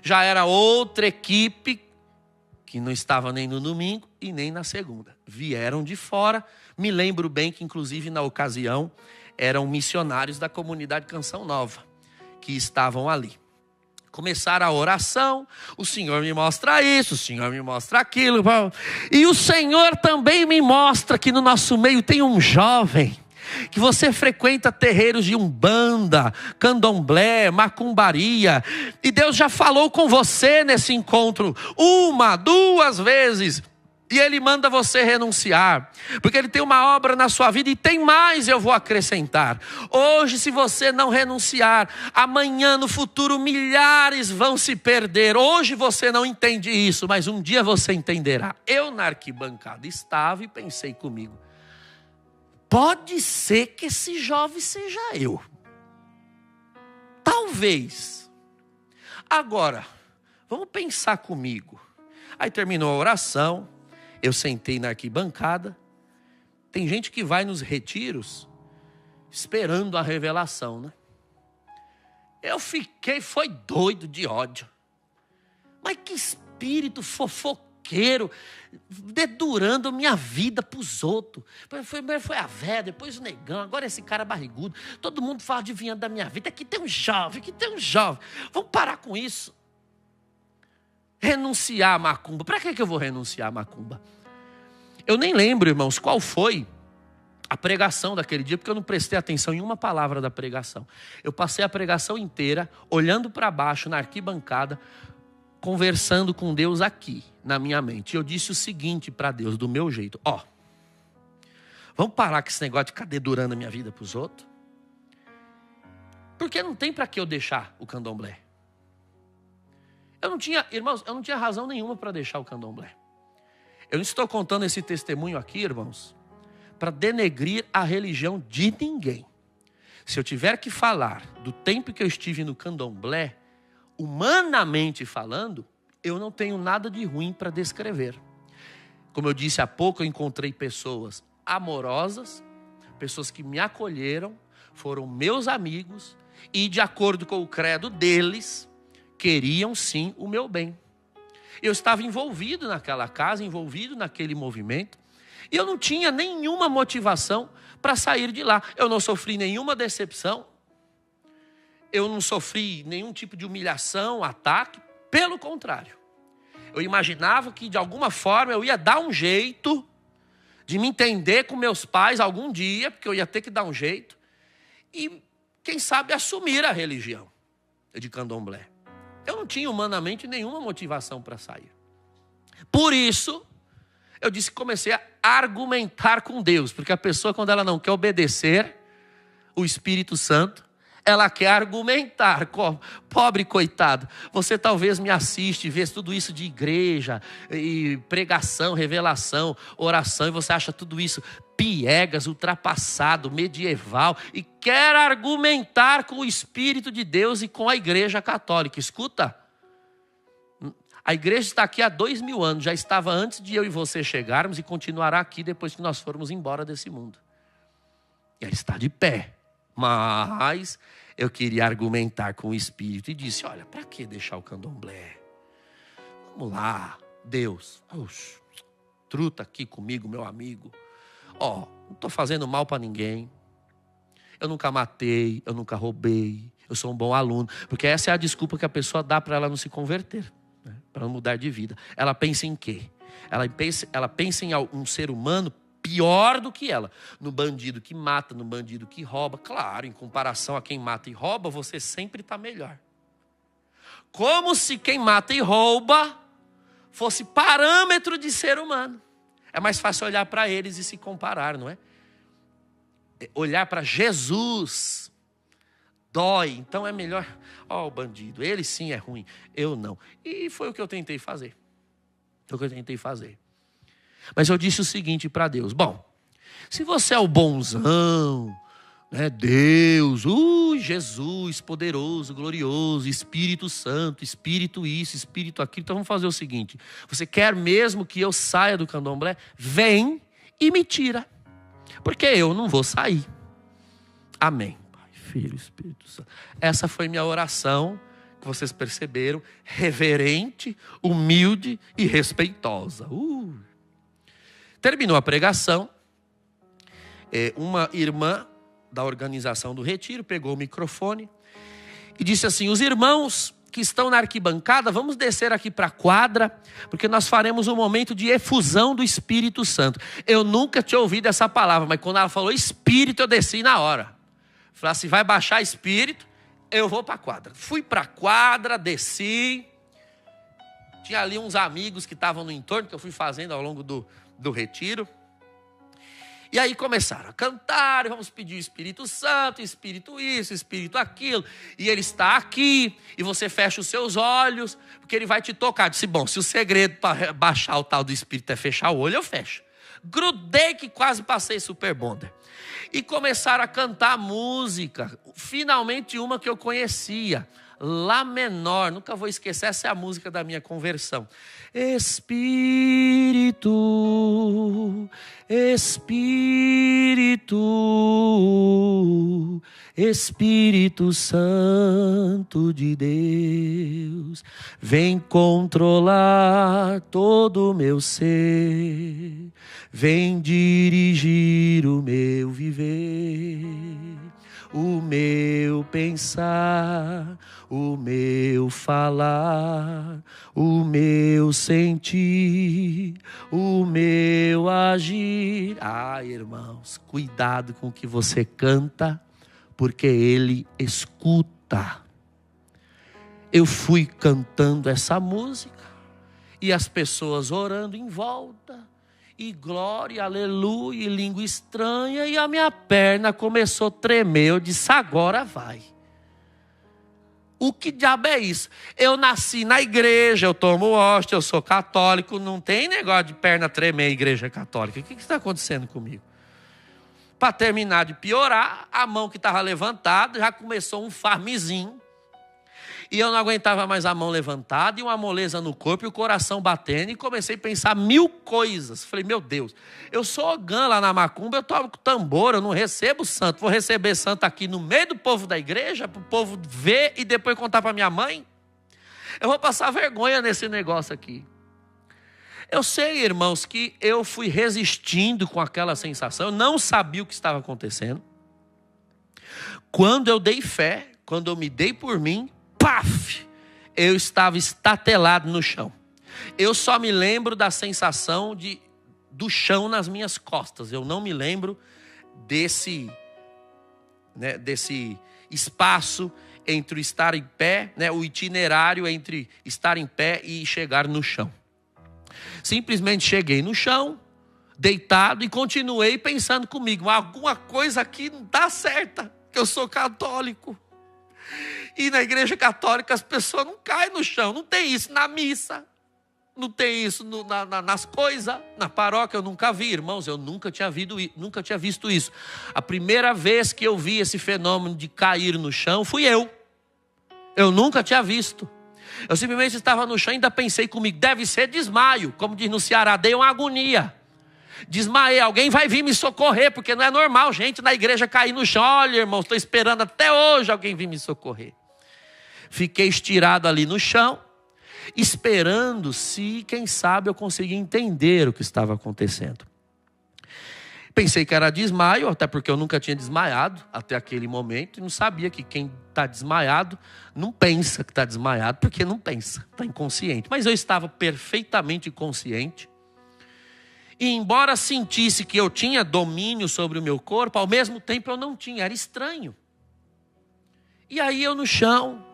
já era outra equipe, que não estava nem no domingo e nem na segunda. Vieram de fora, me lembro bem que inclusive na ocasião, eram missionários da comunidade Canção Nova, que estavam ali. Começaram a oração, o Senhor me mostra isso, o Senhor me mostra aquilo. E o Senhor também me mostra que no nosso meio tem um jovem, que você frequenta terreiros de umbanda, candomblé, macumbaria. E Deus já falou com você nesse encontro 1, 2 vezes. E Ele manda você renunciar, porque Ele tem uma obra na sua vida e tem mais, eu vou acrescentar. Hoje, se você não renunciar, amanhã, no futuro, milhares vão se perder. Hoje você não entende isso, mas um dia você entenderá. Eu na arquibancada estava e pensei comigo, pode ser que esse jovem seja eu. Talvez. Agora, vamos pensar comigo. Aí terminou a oração. Eu sentei na arquibancada. Tem gente que vai nos retiros esperando a revelação, né? Eu foi doido de ódio. Mas que espírito fofoqueiro, dedurando minha vida para os outros. Foi a véia, depois o negão, agora esse cara barrigudo. Todo mundo fala adivinhando da minha vida. Aqui tem um jovem. Vamos parar com isso. Renunciar à macumba. Para que eu vou renunciar à macumba? Eu nem lembro, irmãos, qual foi a pregação daquele dia, porque eu não prestei atenção em uma palavra da pregação. Eu passei a pregação inteira olhando para baixo na arquibancada, conversando com Deus aqui, na minha mente. E eu disse o seguinte para Deus, do meu jeito. Vamos parar com esse negócio de ficar dedurando a minha vida para os outros? Porque não tem para que eu deixar o candomblé. Irmãos, eu não tinha razão nenhuma para deixar o candomblé. Eu não estou contando esse testemunho aqui, irmãos, para denegrir a religião de ninguém. Se eu tiver que falar do tempo que eu estive no candomblé, humanamente falando, eu não tenho nada de ruim para descrever. Como eu disse há pouco, eu encontrei pessoas amorosas, pessoas que me acolheram, foram meus amigos e, de acordo com o credo deles, queriam sim o meu bem. Eu estava envolvido naquela casa, envolvido naquele movimento, e eu não tinha nenhuma motivação para sair de lá. Eu não sofri nenhuma decepção, eu não sofri nenhum tipo de humilhação, ataque, pelo contrário. Eu imaginava que de alguma forma eu ia dar um jeito de me entender com meus pais algum dia, porque eu ia ter que dar um jeito, e quem sabe assumir a religião de candomblé. Eu não tinha humanamente nenhuma motivação para sair. Por isso, eu disse que comecei a argumentar com Deus. Porque a pessoa, quando ela não quer obedecer o Espírito Santo, Ela quer argumentar. Pobre coitado. Você talvez me assiste, vê tudo isso de igreja, e pregação, revelação, oração, e você acha tudo isso piegas, ultrapassado, medieval, e quer argumentar com o Espírito de Deus e com a Igreja Católica. Escuta, a igreja está aqui há 2000 anos, já estava antes de eu e você chegarmos e continuará aqui depois que nós formos embora desse mundo. E ela está de pé. Mas eu queria argumentar com o Espírito e disse, olha, para que deixar o candomblé? Vamos lá, Deus. Truta aqui comigo, meu amigo. Não estou fazendo mal para ninguém. Eu nunca matei, eu nunca roubei. Eu sou um bom aluno. Porque essa é a desculpa que a pessoa dá para ela não se converter, né? Para não mudar de vida. Ela pensa em quê? Ela pensa em um ser humano pior do que ela. No bandido que mata, no bandido que rouba. Claro, em comparação a quem mata e rouba, você sempre está melhor. Como se quem mata e rouba fosse parâmetro de ser humano. É mais fácil olhar para eles e se comparar, não é? Olhar para Jesus dói, então é melhor. O bandido, ele sim é ruim, eu não. E foi o que eu tentei fazer. Mas eu disse o seguinte para Deus: bom, se você é o bonzão, né, Deus, Jesus, poderoso, glorioso, Espírito Santo, Espírito isso, Espírito aquilo, então vamos fazer o seguinte: você quer mesmo que eu saia do candomblé? Vem e me tira, porque eu não vou sair. Amém. Pai, Filho, Espírito Santo. Essa foi minha oração, que vocês perceberam, reverente, humilde e respeitosa. Terminou a pregação, uma irmã da organização do retiro pegou o microfone e disse assim: os irmãos que estão na arquibancada, vamos descer aqui para a quadra, porque nós faremos um momento de efusão do Espírito Santo. Eu nunca tinha ouvido essa palavra, mas quando ela falou Espírito, eu desci na hora. Falei assim: vai baixar Espírito, eu vou para a quadra. Fui para a quadra, desci. Tinha ali uns amigos que estavam no entorno, que eu fui fazendo ao longo do retiro. E aí começaram a cantar, vamos pedir o Espírito Santo, Espírito isso, Espírito aquilo. E ele está aqui, e você fecha os seus olhos, porque ele vai te tocar. Eu disse, bom, se o segredo para baixar o tal do Espírito é fechar o olho, eu fecho. Grudei que quase passei super bonder. E começaram a cantar música, finalmente uma que eu conhecia, Lá menor, nunca vou esquecer, essa é a música da minha conversão. Espírito, Espírito, Espírito Santo de Deus, vem controlar todo o meu ser, vem dirigir o meu viver, o meu pensar, o meu falar, o meu sentir, o meu agir. Irmãos, cuidado com o que você canta, porque Ele escuta. Eu fui cantando essa música e as pessoas orando em volta. E glória, aleluia, e língua estranha. E a minha perna começou a tremer. Eu disse, agora vai. O que diabo é isso? Eu nasci na igreja, eu tomo hóstia, eu sou católico. Não tem negócio de perna tremer, igreja católica. O que está acontecendo comigo? Para terminar de piorar, a mão que estava levantada já começou um farmizinho. E eu não aguentava mais a mão levantada e uma moleza no corpo e o coração batendo. E comecei a pensar 1000 coisas. Falei, meu Deus, eu sou ogã lá na macumba, eu toco tambor, eu não recebo santo. Vou receber santo aqui no meio do povo da igreja, para o povo ver e depois contar para minha mãe? Eu vou passar vergonha nesse negócio aqui. Eu sei, irmãos, que eu fui resistindo com aquela sensação. Eu não sabia o que estava acontecendo. Quando eu dei fé, quando eu me dei por mim, paf! Eu estava estatelado no chão. Eu só me lembro da sensação do chão nas minhas costas. Eu não me lembro desse espaço entre o estar em pé, o itinerário entre estar em pé e chegar no chão. Simplesmente cheguei no chão, deitado, e continuei pensando comigo, alguma coisa aqui não está certa, que eu sou católico. E na igreja católica as pessoas não caem no chão. Não tem isso na missa. Não tem isso nas coisas. Na paróquia eu nunca vi, irmãos. Eu nunca tinha visto isso. A primeira vez que eu vi esse fenômeno de cair no chão fui eu. Eu nunca tinha visto. Eu simplesmente estava no chão e ainda pensei comigo, deve ser desmaio. Como diz no Ceará, dei uma agonia. Desmaiei, alguém vai vir me socorrer, porque não é normal gente na igreja cair no chão. Olha, irmão, estou esperando até hoje alguém vir me socorrer. Fiquei estirado ali no chão, esperando se, quem sabe, eu conseguia entender o que estava acontecendo. Pensei que era desmaio, até porque eu nunca tinha desmaiado até aquele momento. E não sabia que quem está desmaiado não pensa que está desmaiado, porque não pensa, está inconsciente. Mas eu estava perfeitamente consciente. E embora sentisse que eu tinha domínio sobre o meu corpo, ao mesmo tempo eu não tinha, era estranho. E aí eu no chão,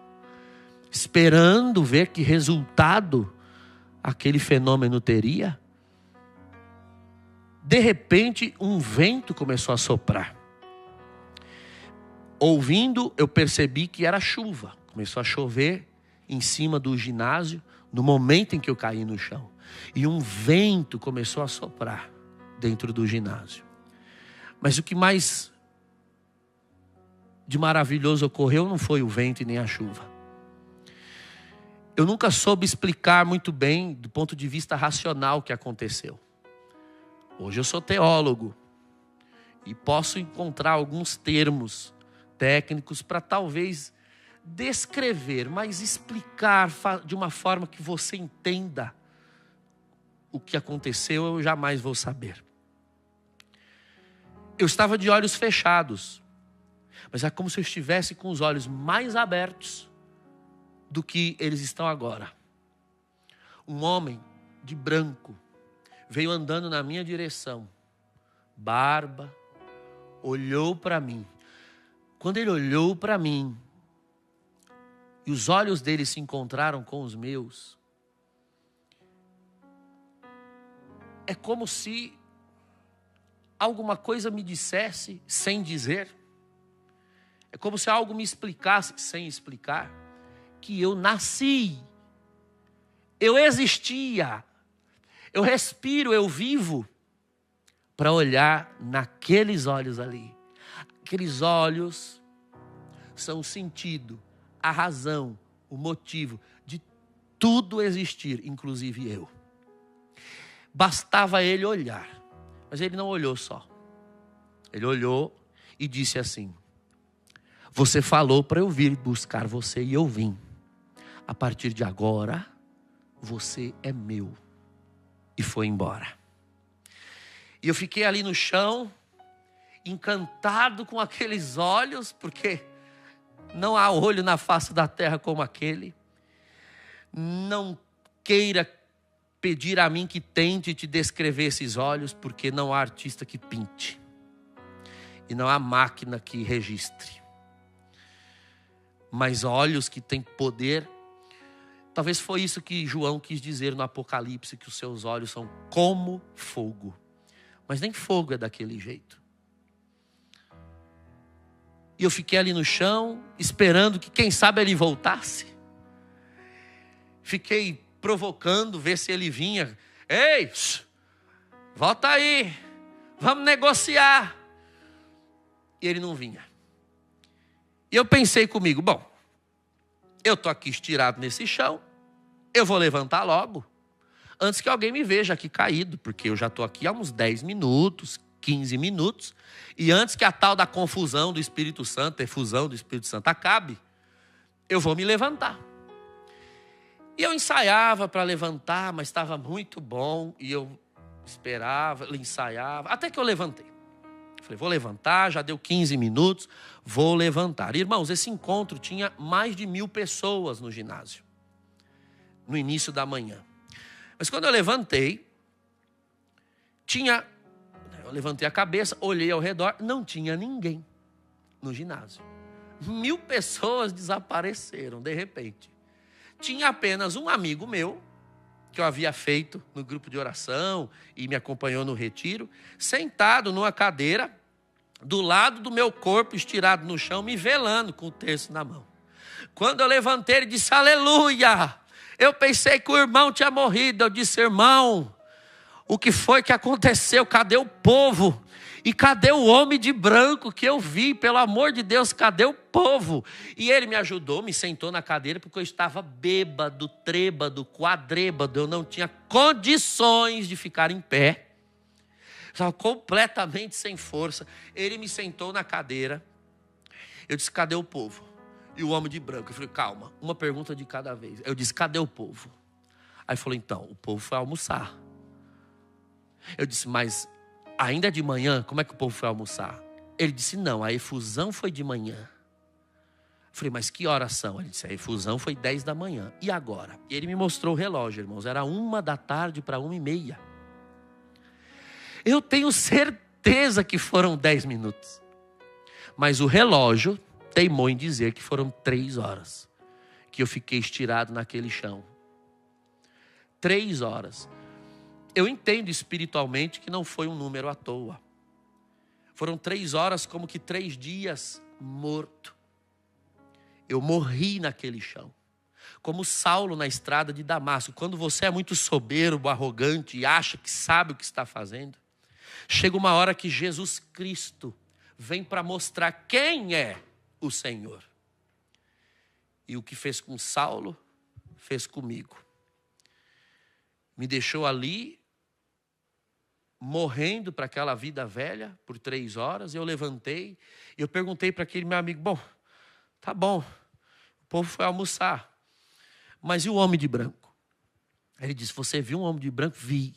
esperando ver que resultado aquele fenômeno teria. De repente, um vento começou a soprar. Ouvindo, eu percebi que era chuva. Começou a chover em cima do ginásio, no momento em que eu caí no chão. E um vento começou a soprar dentro do ginásio. Mas o que mais de maravilhoso ocorreu não foi o vento e nem a chuva. Eu nunca soube explicar muito bem, do ponto de vista racional, o que aconteceu. Hoje eu sou teólogo e posso encontrar alguns termos técnicos para talvez descrever, mas explicar de uma forma que você entenda o que aconteceu, eu jamais vou saber. Eu estava de olhos fechados, mas é como se eu estivesse com os olhos mais abertos do que eles estão agora. Um homem de branco veio andando na minha direção, barba, olhou para mim. Quando ele olhou para mim, e os olhos dele se encontraram com os meus, é como se alguma coisa me dissesse sem dizer. É como se algo me explicasse sem explicar, que eu nasci, eu existia, eu respiro, eu vivo, para olhar naqueles olhos ali. Aqueles olhos são o sentido, a razão, o motivo de tudo existir, inclusive eu. Bastava ele olhar, mas ele não olhou só. Ele olhou e disse assim: você falou para eu vir buscar você e eu vim. A partir de agora, você é meu. E foi embora. E eu fiquei ali no chão, encantado com aqueles olhos, porque não há olho na face da terra como aquele. Não queira pedir a mim que tente te descrever esses olhos, porque não há artista que pinte. E não há máquina que registre. Mas olhos que têm poder. Talvez foi isso que João quis dizer no Apocalipse, que os seus olhos são como fogo. Mas nem fogo é daquele jeito. E eu fiquei ali no chão, esperando que quem sabe ele voltasse. Fiquei provocando, ver se ele vinha. Ei, volta aí, vamos negociar. E ele não vinha. E eu pensei comigo, bom, eu estou aqui estirado nesse chão, eu vou levantar logo, antes que alguém me veja aqui caído, porque eu já estou aqui há uns 10 minutos, 15 minutos, e antes que a tal da confusão do Espírito Santo, efusão do Espírito Santo acabe, eu vou me levantar. E eu ensaiava para levantar, mas estava muito bom, e eu esperava, ensaiava, até que eu levantei. Falei, vou levantar, já deu 15 minutos, vou levantar. Irmãos, esse encontro tinha mais de 1000 pessoas no ginásio, no início da manhã. Mas quando eu levantei, eu levantei a cabeça, olhei ao redor, não tinha ninguém no ginásio. 1000 pessoas desapareceram de repente. Tinha apenas um amigo meu, que eu havia feito no grupo de oração e me acompanhou no retiro, sentado numa cadeira, do lado do meu corpo, estirado no chão, me velando com o terço na mão. Quando eu levantei, ele disse, aleluia. Eu pensei que o irmão tinha morrido. Eu disse, irmão, o que foi que aconteceu? Cadê o povo? E cadê o homem de branco que eu vi? Pelo amor de Deus, cadê o povo? E ele me ajudou, me sentou na cadeira, porque eu estava bêbado, trêbado, quadrêbado. Eu não tinha condições de ficar em pé. Estava completamente sem força. Ele me sentou na cadeira. Eu disse, cadê o povo? E o homem de branco. Eu falei, calma, uma pergunta de cada vez. Eu disse, cadê o povo? Aí ele falou, então, o povo foi almoçar. Eu disse, mas ainda de manhã, como é que o povo foi almoçar? Ele disse, não, a efusão foi de manhã. Eu falei, mas que horas são? Ele disse, a efusão foi 10 da manhã. E agora? E ele me mostrou o relógio, irmãos. Era 1 da tarde para 1h30. Eu tenho certeza que foram 10 minutos. Mas o relógio teimou em dizer que foram 3 horas. Que eu fiquei estirado naquele chão. 3 horas. Eu entendo espiritualmente que não foi um número à toa. Foram 3 horas como que 3 dias morto. Eu morri naquele chão. Como Saulo na estrada de Damasco. Quando você é muito soberbo, arrogante e acha que sabe o que está fazendo, chega uma hora que Jesus Cristo vem para mostrar quem é o Senhor. E o que fez com Saulo, fez comigo. Me deixou ali, morrendo para aquela vida velha por 3 horas. Eu levantei e eu perguntei para aquele meu amigo, bom, tá bom, o povo foi almoçar, mas e o homem de branco? Aí ele disse, você viu um homem de branco? Vi.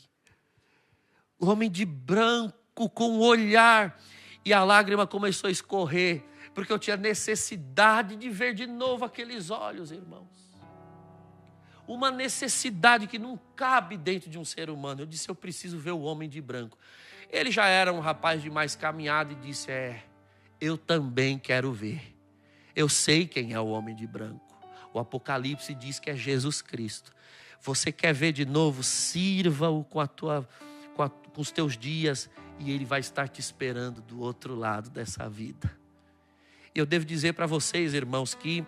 O homem de branco com o olhar, e a lágrima começou a escorrer, porque eu tinha necessidade de ver de novo aqueles olhos, irmãos. Uma necessidade que não cabe dentro de um ser humano. Eu disse, eu preciso ver o homem de branco. Ele já era um rapaz de mais caminhada e disse, eu também quero ver. Eu sei quem é o homem de branco. O Apocalipse diz que é Jesus Cristo. Você quer ver de novo? Sirva-o com os teus dias e ele vai estar te esperando do outro lado dessa vida. E eu devo dizer para vocês, irmãos, que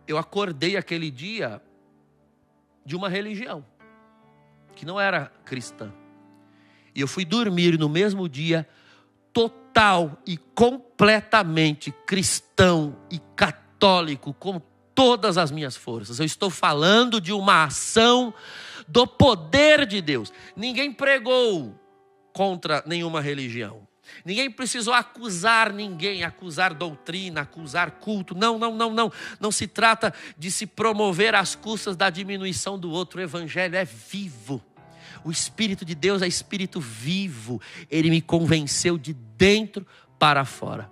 eu acordei aquele dia de uma religião que não era cristã. E eu fui dormir no mesmo dia total e completamente cristão e católico, com todas as minhas forças. Eu estou falando de uma ação do poder de Deus. Ninguém pregou contra nenhuma religião. Ninguém precisou acusar ninguém, acusar doutrina, acusar culto. Não. Não se trata de se promover às custas da diminuição do outro. O evangelho é vivo. O Espírito de Deus é Espírito vivo. Ele me convenceu de dentro para fora.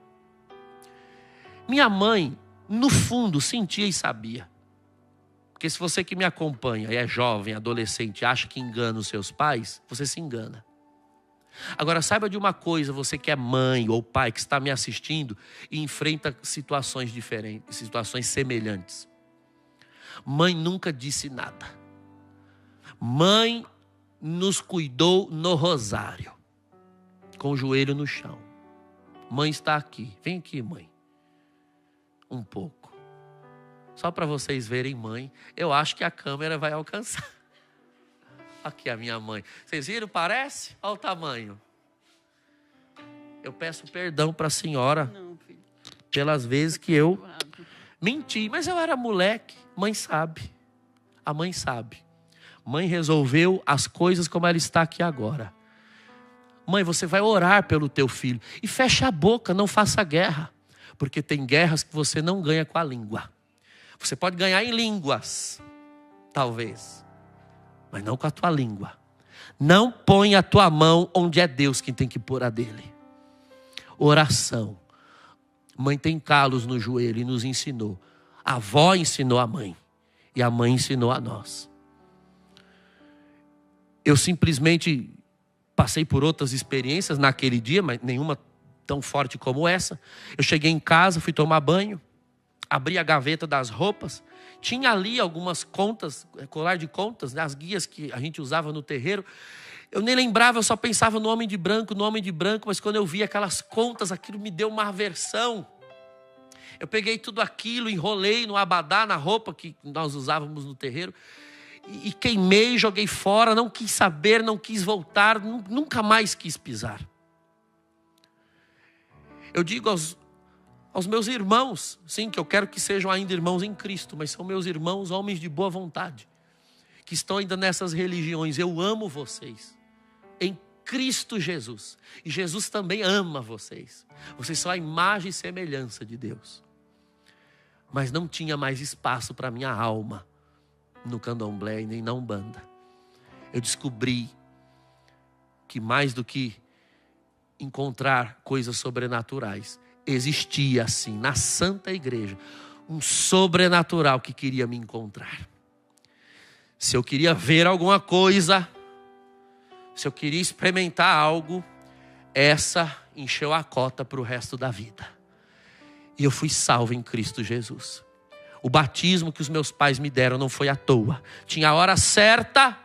Minha mãe, no fundo, sentia e sabia. Porque se você que me acompanha e é jovem, adolescente, acha que engana os seus pais, você se engana. Agora saiba de uma coisa, você que é mãe ou pai que está me assistindo e enfrenta situações diferentes, situações semelhantes. Mãe nunca disse nada. Mãe nos cuidou no rosário, com o joelho no chão. Mãe está aqui, vem aqui, mãe. Um pouco. Só para vocês verem, mãe, eu acho que a câmera vai alcançar. Aqui a minha mãe. Vocês viram? Parece? Olha o tamanho. Eu peço perdão para a senhora pelas vezes que eu menti. Mas eu era moleque. Mãe sabe. A mãe sabe. Mãe resolveu as coisas como ela está aqui agora. Mãe, você vai orar pelo teu filho. E fecha a boca, não faça guerra. Porque tem guerras que você não ganha com a língua. Você pode ganhar em línguas. Talvez. Mas não com a tua língua. Não põe a tua mão onde é Deus quem tem que pôr a dele. Oração. Mãe tem calos no joelho e nos ensinou. A avó ensinou a mãe. E a mãe ensinou a nós. Eu simplesmente passei por outras experiências naquele dia, mas nenhuma tão forte como essa. Eu cheguei em casa, fui tomar banho. Abri a gaveta das roupas. Tinha ali algumas contas, colar de contas, né, as guias que a gente usava no terreiro. Eu nem lembrava, eu só pensava no homem de branco, mas quando eu vi aquelas contas, aquilo me deu uma aversão. Eu peguei tudo aquilo, enrolei no abadá, na roupa que nós usávamos no terreiro, e queimei, joguei fora, não quis saber, não quis voltar, nunca mais quis pisar. Eu digo aos meus irmãos, sim, que eu quero que sejam ainda irmãos em Cristo, mas são meus irmãos, homens de boa vontade, que estão ainda nessas religiões. Eu amo vocês, em Cristo Jesus. E Jesus também ama vocês. Vocês são a imagem e semelhança de Deus. Mas não tinha mais espaço para minha alma no candomblé e nem na Umbanda. Eu descobri que mais do que encontrar coisas sobrenaturais, existia assim, na Santa Igreja, um sobrenatural que queria me encontrar. Se eu queria ver alguma coisa, se eu queria experimentar algo, essa encheu a cota para o resto da vida. E eu fui salvo em Cristo Jesus. O batismo que os meus pais me deram não foi à toa. Tinha a hora certa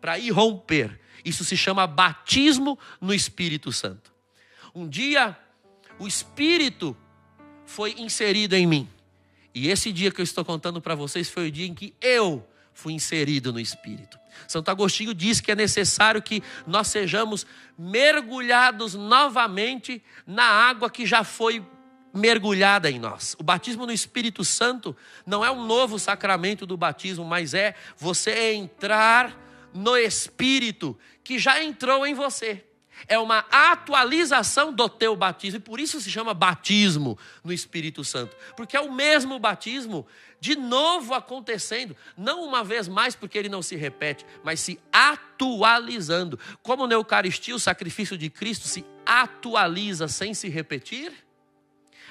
para ir romper. Isso se chama batismo no Espírito Santo. Um dia, o Espírito foi inserido em mim. E esse dia que eu estou contando para vocês foi o dia em que eu fui inserido no Espírito. Santo Agostinho diz que é necessário que nós sejamos mergulhados novamente na água que já foi mergulhada em nós. O batismo no Espírito Santo não é um novo sacramento do batismo, mas é você entrar no Espírito que já entrou em você. É uma atualização do teu batismo, e por isso se chama batismo no Espírito Santo, porque é o mesmo batismo de novo acontecendo, não uma vez mais, porque ele não se repete, mas se atualizando. Como na Eucaristia o sacrifício de Cristo se atualiza sem se repetir,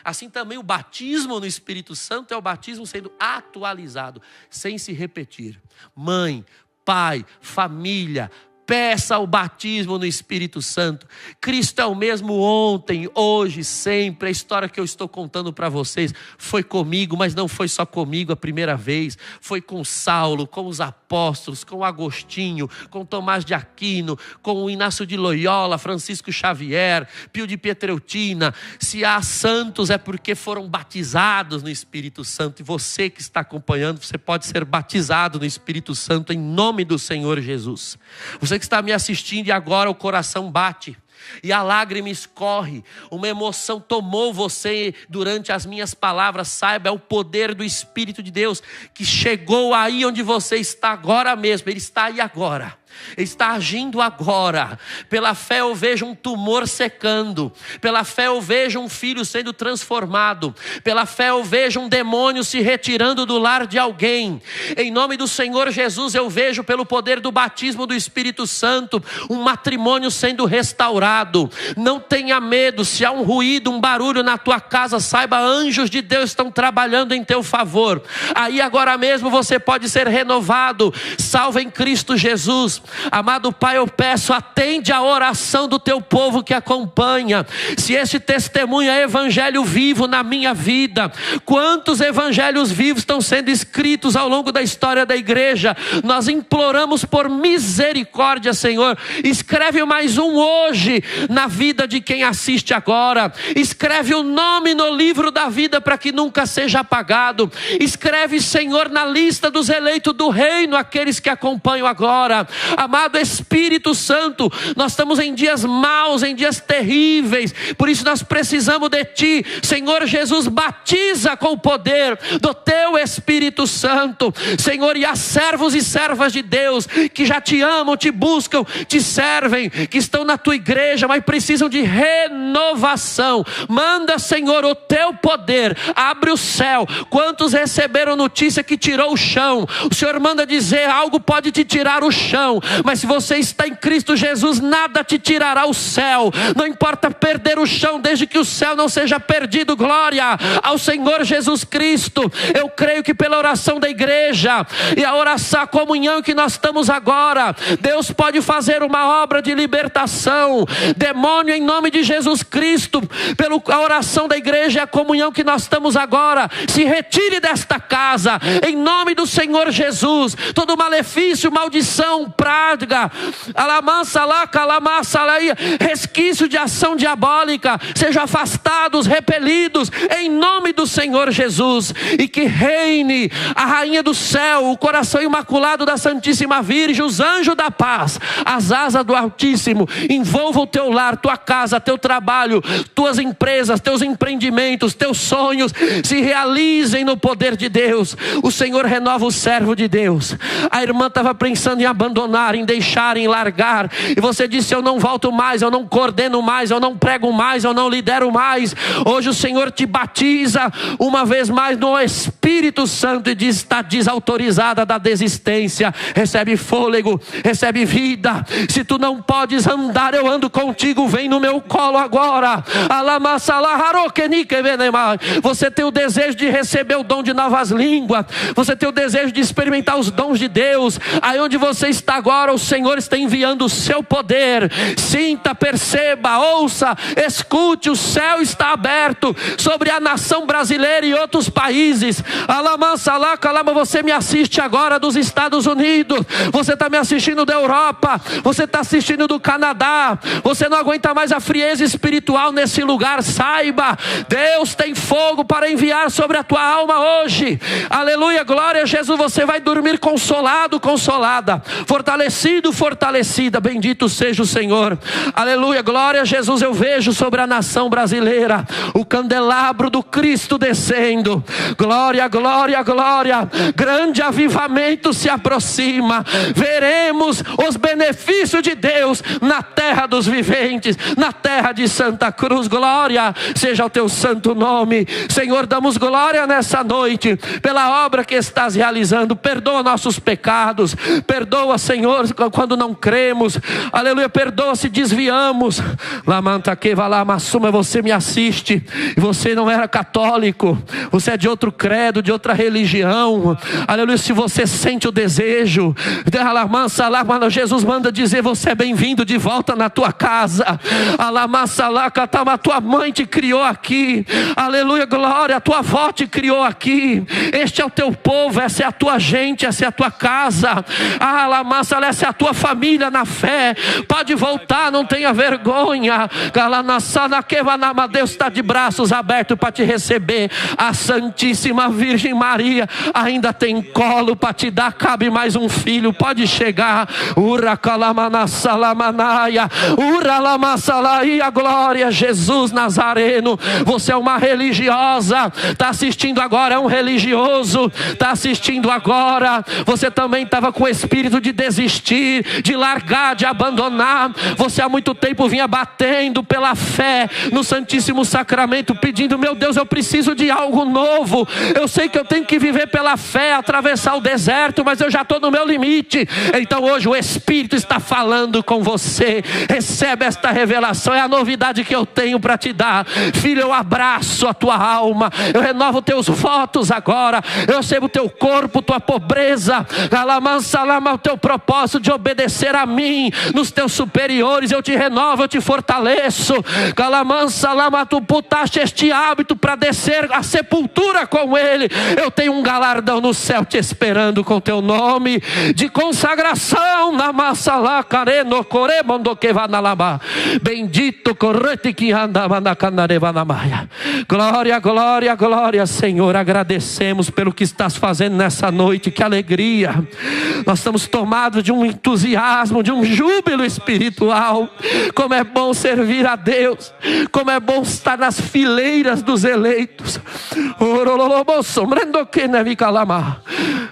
assim também o batismo no Espírito Santo é o batismo sendo atualizado, sem se repetir. Mãe, pai, família, peça o batismo no Espírito Santo. Cristo é o mesmo ontem, hoje, sempre. A história que eu estou contando para vocês foi comigo, mas não foi só comigo a primeira vez. Foi com Saulo, com os apóstolos, com Agostinho, com Tomás de Aquino, com o Inácio de Loyola, Francisco Xavier, Pio de Pietreutina. Se há santos é porque foram batizados no Espírito Santo. E você que está acompanhando, você pode ser batizado no Espírito Santo em nome do Senhor Jesus. Você que está me assistindo e agora o coração bate e a lágrima escorre, uma emoção tomou você durante as minhas palavras, saiba, é o poder do Espírito de Deus que chegou aí onde você está agora mesmo. Ele está aí agora. Ele está agindo agora. Pela fé eu vejo um tumor secando. Pela fé eu vejo um filho sendo transformado. Pela fé eu vejo um demônio se retirando do lar de alguém. Em nome do Senhor Jesus eu vejo, pelo poder do batismo do Espírito Santo, um matrimônio sendo restaurado. Não tenha medo. Se há um ruído, um barulho na tua casa, saiba, anjos de Deus estão trabalhando em teu favor. Aí agora mesmo você pode ser renovado, salvo em Cristo Jesus. Amado Pai, eu peço, atende a oração do teu povo que acompanha. Se esse testemunho é evangelho vivo na minha vida, quantos evangelhos vivos estão sendo escritos ao longo da história da igreja? Nós imploramos por misericórdia, Senhor. Escreve mais um hoje na vida de quem assiste agora. Escreve o nome no livro da vida para que nunca seja apagado. Escreve, Senhor, na lista dos eleitos do reino aqueles que acompanham agora. Amado Espírito Santo, nós estamos em dias maus, em dias terríveis, por isso nós precisamos de Ti. Senhor Jesus, batiza com o poder do Teu Espírito Santo, Senhor, e há servos e servas de Deus que já Te amam, Te buscam, Te servem, que estão na Tua igreja, mas precisam de renovação. Manda, Senhor, o Teu poder, abre o céu. Quantos receberam notícia que tirou o chão? O Senhor manda dizer, algo pode te tirar o chão, mas se você está em Cristo Jesus, nada te tirará o céu. Não importa perder o chão, desde que o céu não seja perdido. Glória ao Senhor Jesus Cristo. Eu creio que pela oração da igreja e a oração, a comunhão que nós estamos agora, Deus pode fazer uma obra de libertação. Demônio, em nome de Jesus Cristo, pela oração da igreja e a comunhão que nós estamos agora, se retire desta casa, em nome do Senhor Jesus. Todo malefício, maldição, praga, resquício de ação diabólica, sejam afastados, repelidos, em nome do Senhor Jesus. E que reine a rainha do céu, o coração imaculado da Santíssima Virgem, os anjos da paz, as asas do Altíssimo, envolva o teu lar, tua casa, teu trabalho, tuas empresas, teus empreendimentos, teus sonhos, se realizem no poder de Deus. O Senhor renova o servo de Deus. A irmã estava pensando em abandonar, em deixar, em largar, e você disse: eu não volto mais, eu não coordeno mais, eu não prego mais, eu não lidero mais. Hoje o Senhor te batiza uma vez mais no Espírito Santo e diz: está desautorizada da desistência. Recebe fôlego, recebe vida. Se tu não podes andar, eu ando contigo, vem no meu colo agora. Você tem o desejo de receber o dom de novas línguas, você tem o desejo de experimentar os dons de Deus. Aí onde você está agora, o Senhor está enviando o seu poder. Sinta, perceba, ouça, escute, o céu está aberto sobre a nação brasileira e outros países. Você me assiste agora dos Estados Unidos, você está me assistindo da Europa, você está assistindo do Canadá. Você não aguenta mais a frieza espiritual nesse lugar. Saiba, Deus tem fogo para enviar sobre a tua alma hoje. Aleluia, glória a Jesus. Você vai dormir consolado, consolada, fortalecido, fortalecida. Bendito seja o Senhor. Aleluia, glória a Jesus. Eu vejo sobre a nação brasileira o candelabro do Cristo descendo. Glória, glória, glória. Grande avivamento se aproxima. Veremos os benefícios de Deus na terra dos viventes, na terra de Santa Cruz. Glória seja o teu santo nome. Senhor, damos glória nessa noite pela obra que estás realizando. Perdoa nossos pecados, perdoa, Senhor, quando não cremos. Aleluia, perdoa se desviamos. Você me assiste e você não era católico, você é de outro credo, de outra religião. Aleluia, se você sente o desejo, Jesus manda dizer: você é bem-vindo de volta na tua casa. A tua mãe te criou aqui. Aleluia, glória, a tua avó te criou aqui. Este é o teu povo, essa é a tua gente, essa é a tua casa. Essa é a tua família na fé. Pode voltar, não tenha vergonha. Deus está de braços abertos para te receber. A Santíssima Virgem Maria ainda tem colo para te dar. Cabe mais um filho, pode chegar. Glória a Jesus Nazareno. Você é uma religiosa, está assistindo agora, é um religioso, está assistindo agora. Você também estava com o espírito de desistir, de largar, de abandonar. Você há muito tempo vinha batendo pela fé no Santíssimo Sacramento, pedindo: meu Deus, eu preciso de algo novo. Eu sei que eu tenho que viver pela fé, atravessar o deserto, mas eu já estou no meu limite. Então hoje o Espírito está falando com você. Recebe esta revelação, é a novidade que eu tenho para te dar. Filho, eu abraço a tua alma, eu renovo teus votos agora. Eu recebo o teu corpo, tua pobreza, o teu propósito de obedecer a mim nos teus superiores. Eu te renovo, eu te fortaleço. Tu putaste este hábito para descer a sepultura com ele. Eu tenho um galardão no céu te esperando com teu nome de consagração. Bendito correte que andava na canareva na maia. Glória, glória, glória, Senhor. Agradecemos pelo que estás fazendo nessa noite. Que alegria. Nós estamos tomados de um entusiasmo, de um júbilo espiritual. Como é bom servir a Deus, como é bom estar nas fileiras dos eleitos.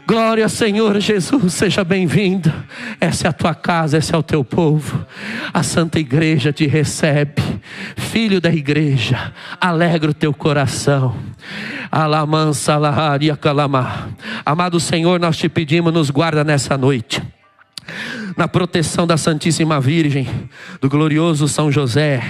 Glória, Senhor Jesus, seja bem-vindo. Essa é a tua casa, esse é o teu povo. A Santa Igreja te recebe. Filho da igreja, alegra o teu coração. Amado Senhor, nós te pedimos, nos guarda nessa noite, na proteção da Santíssima Virgem, do glorioso São José,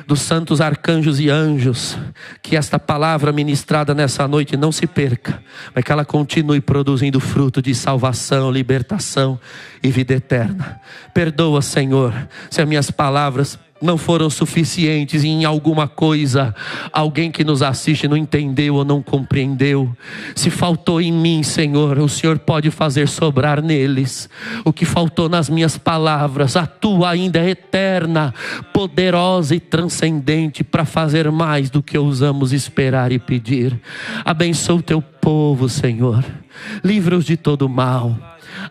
dos santos arcanjos e anjos. Que esta palavra ministrada nessa noite não se perca, mas que ela continue produzindo fruto de salvação, libertação e vida eterna. Perdoa, Senhor, se as minhas palavras não foram suficientes, e em alguma coisa alguém que nos assiste não entendeu ou não compreendeu. Se faltou em mim, Senhor, o Senhor pode fazer sobrar neles. O que faltou nas minhas palavras, a tua ainda é eterna, poderosa e transcendente para fazer mais do que ousamos esperar e pedir. Abençoa o teu povo, Senhor, livra-os de todo mal.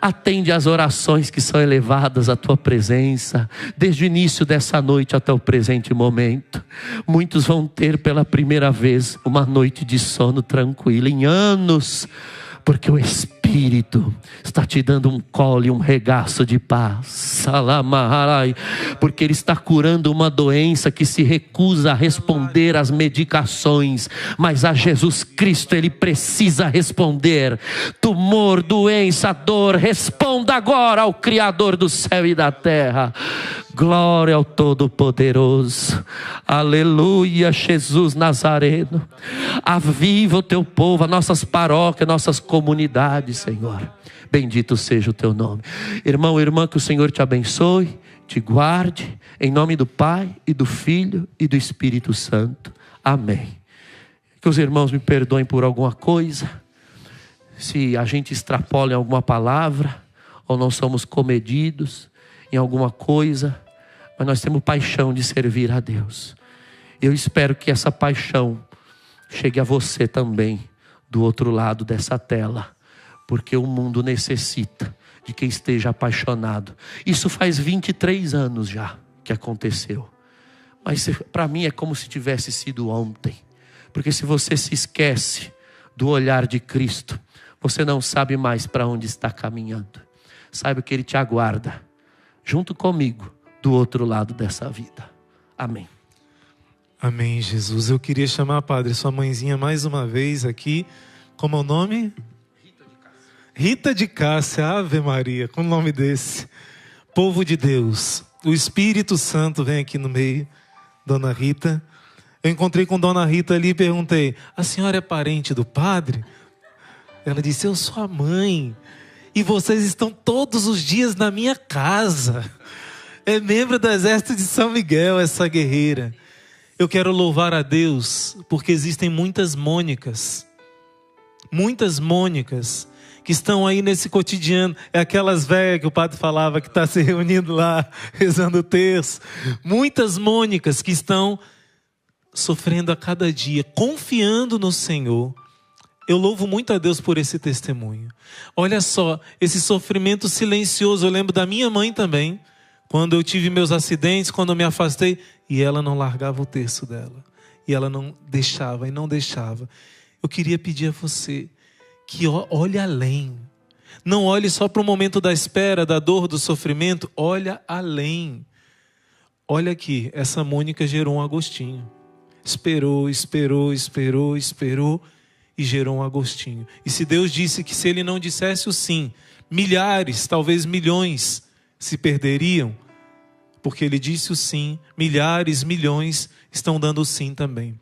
Atende às orações que são elevadas à tua presença, desde o início dessa noite até o presente momento. Muitos vão ter pela primeira vez uma noite de sono tranquila em anos, porque o Espírito está te dando um colo e um regaço de paz. Salamaharai, porque Ele está curando uma doença que se recusa a responder às medicações, mas a Jesus Cristo Ele precisa responder. Tumor, doença, dor, responda agora ao Criador do céu e da terra. Glória ao Todo-Poderoso. Aleluia, Jesus Nazareno. Aviva o teu povo, as nossas paróquias, nossas comunidades, Senhor. Bendito seja o teu nome. Irmão, irmã, que o Senhor te abençoe, te guarde, em nome do Pai e do Filho e do Espírito Santo. Amém. Que os irmãos me perdoem por alguma coisa, se a gente extrapola em alguma palavra, ou não somos comedidos em alguma coisa, mas nós temos paixão de servir a Deus. Eu espero que essa paixão chegue a você também, do outro lado dessa tela, porque o mundo necessita de quem esteja apaixonado. Isso faz 23 anos já que aconteceu, mas para mim é como se tivesse sido ontem, porque se você se esquece do olhar de Cristo, você não sabe mais para onde está caminhando. Saiba que Ele te aguarda junto comigo do outro lado dessa vida. Amém. Amém, Jesus. Eu queria chamar, Padre, sua mãezinha mais uma vez aqui. Como é o nome? Rita de Cássia. Ave Maria, com o nome desse. Povo de Deus, o Espírito Santo vem aqui no meio. Dona Rita. Eu encontrei com Dona Rita ali e perguntei: a senhora é parente do padre? Ela disse: eu sou a mãe. E vocês estão todos os dias na minha casa. É membro do exército de São Miguel, essa guerreira. Eu quero louvar a Deus, porque existem muitas Mônicas. Muitas Mônicas que estão aí nesse cotidiano. É aquelas velhas que o padre falava que está se reunindo lá, rezando o terço. Muitas Mônicas que estão sofrendo a cada dia, confiando no Senhor. Eu louvo muito a Deus por esse testemunho. Olha só, esse sofrimento silencioso. Eu lembro da minha mãe também, quando eu tive meus acidentes, quando eu me afastei, e ela não largava o terço dela. E ela não deixava, e não deixava. Eu queria pedir a você que olhe além. Não olhe só para o momento da espera, da dor, do sofrimento. Olha além. Olha aqui, essa Mônica gerou um Agostinho. Esperou, esperou, esperou, esperou. E gerou um Agostinho. E se Deus disse que se Ele não dissesse o sim, milhares, talvez milhões se perderiam, porque Ele disse o sim, milhares, milhões estão dando o sim também.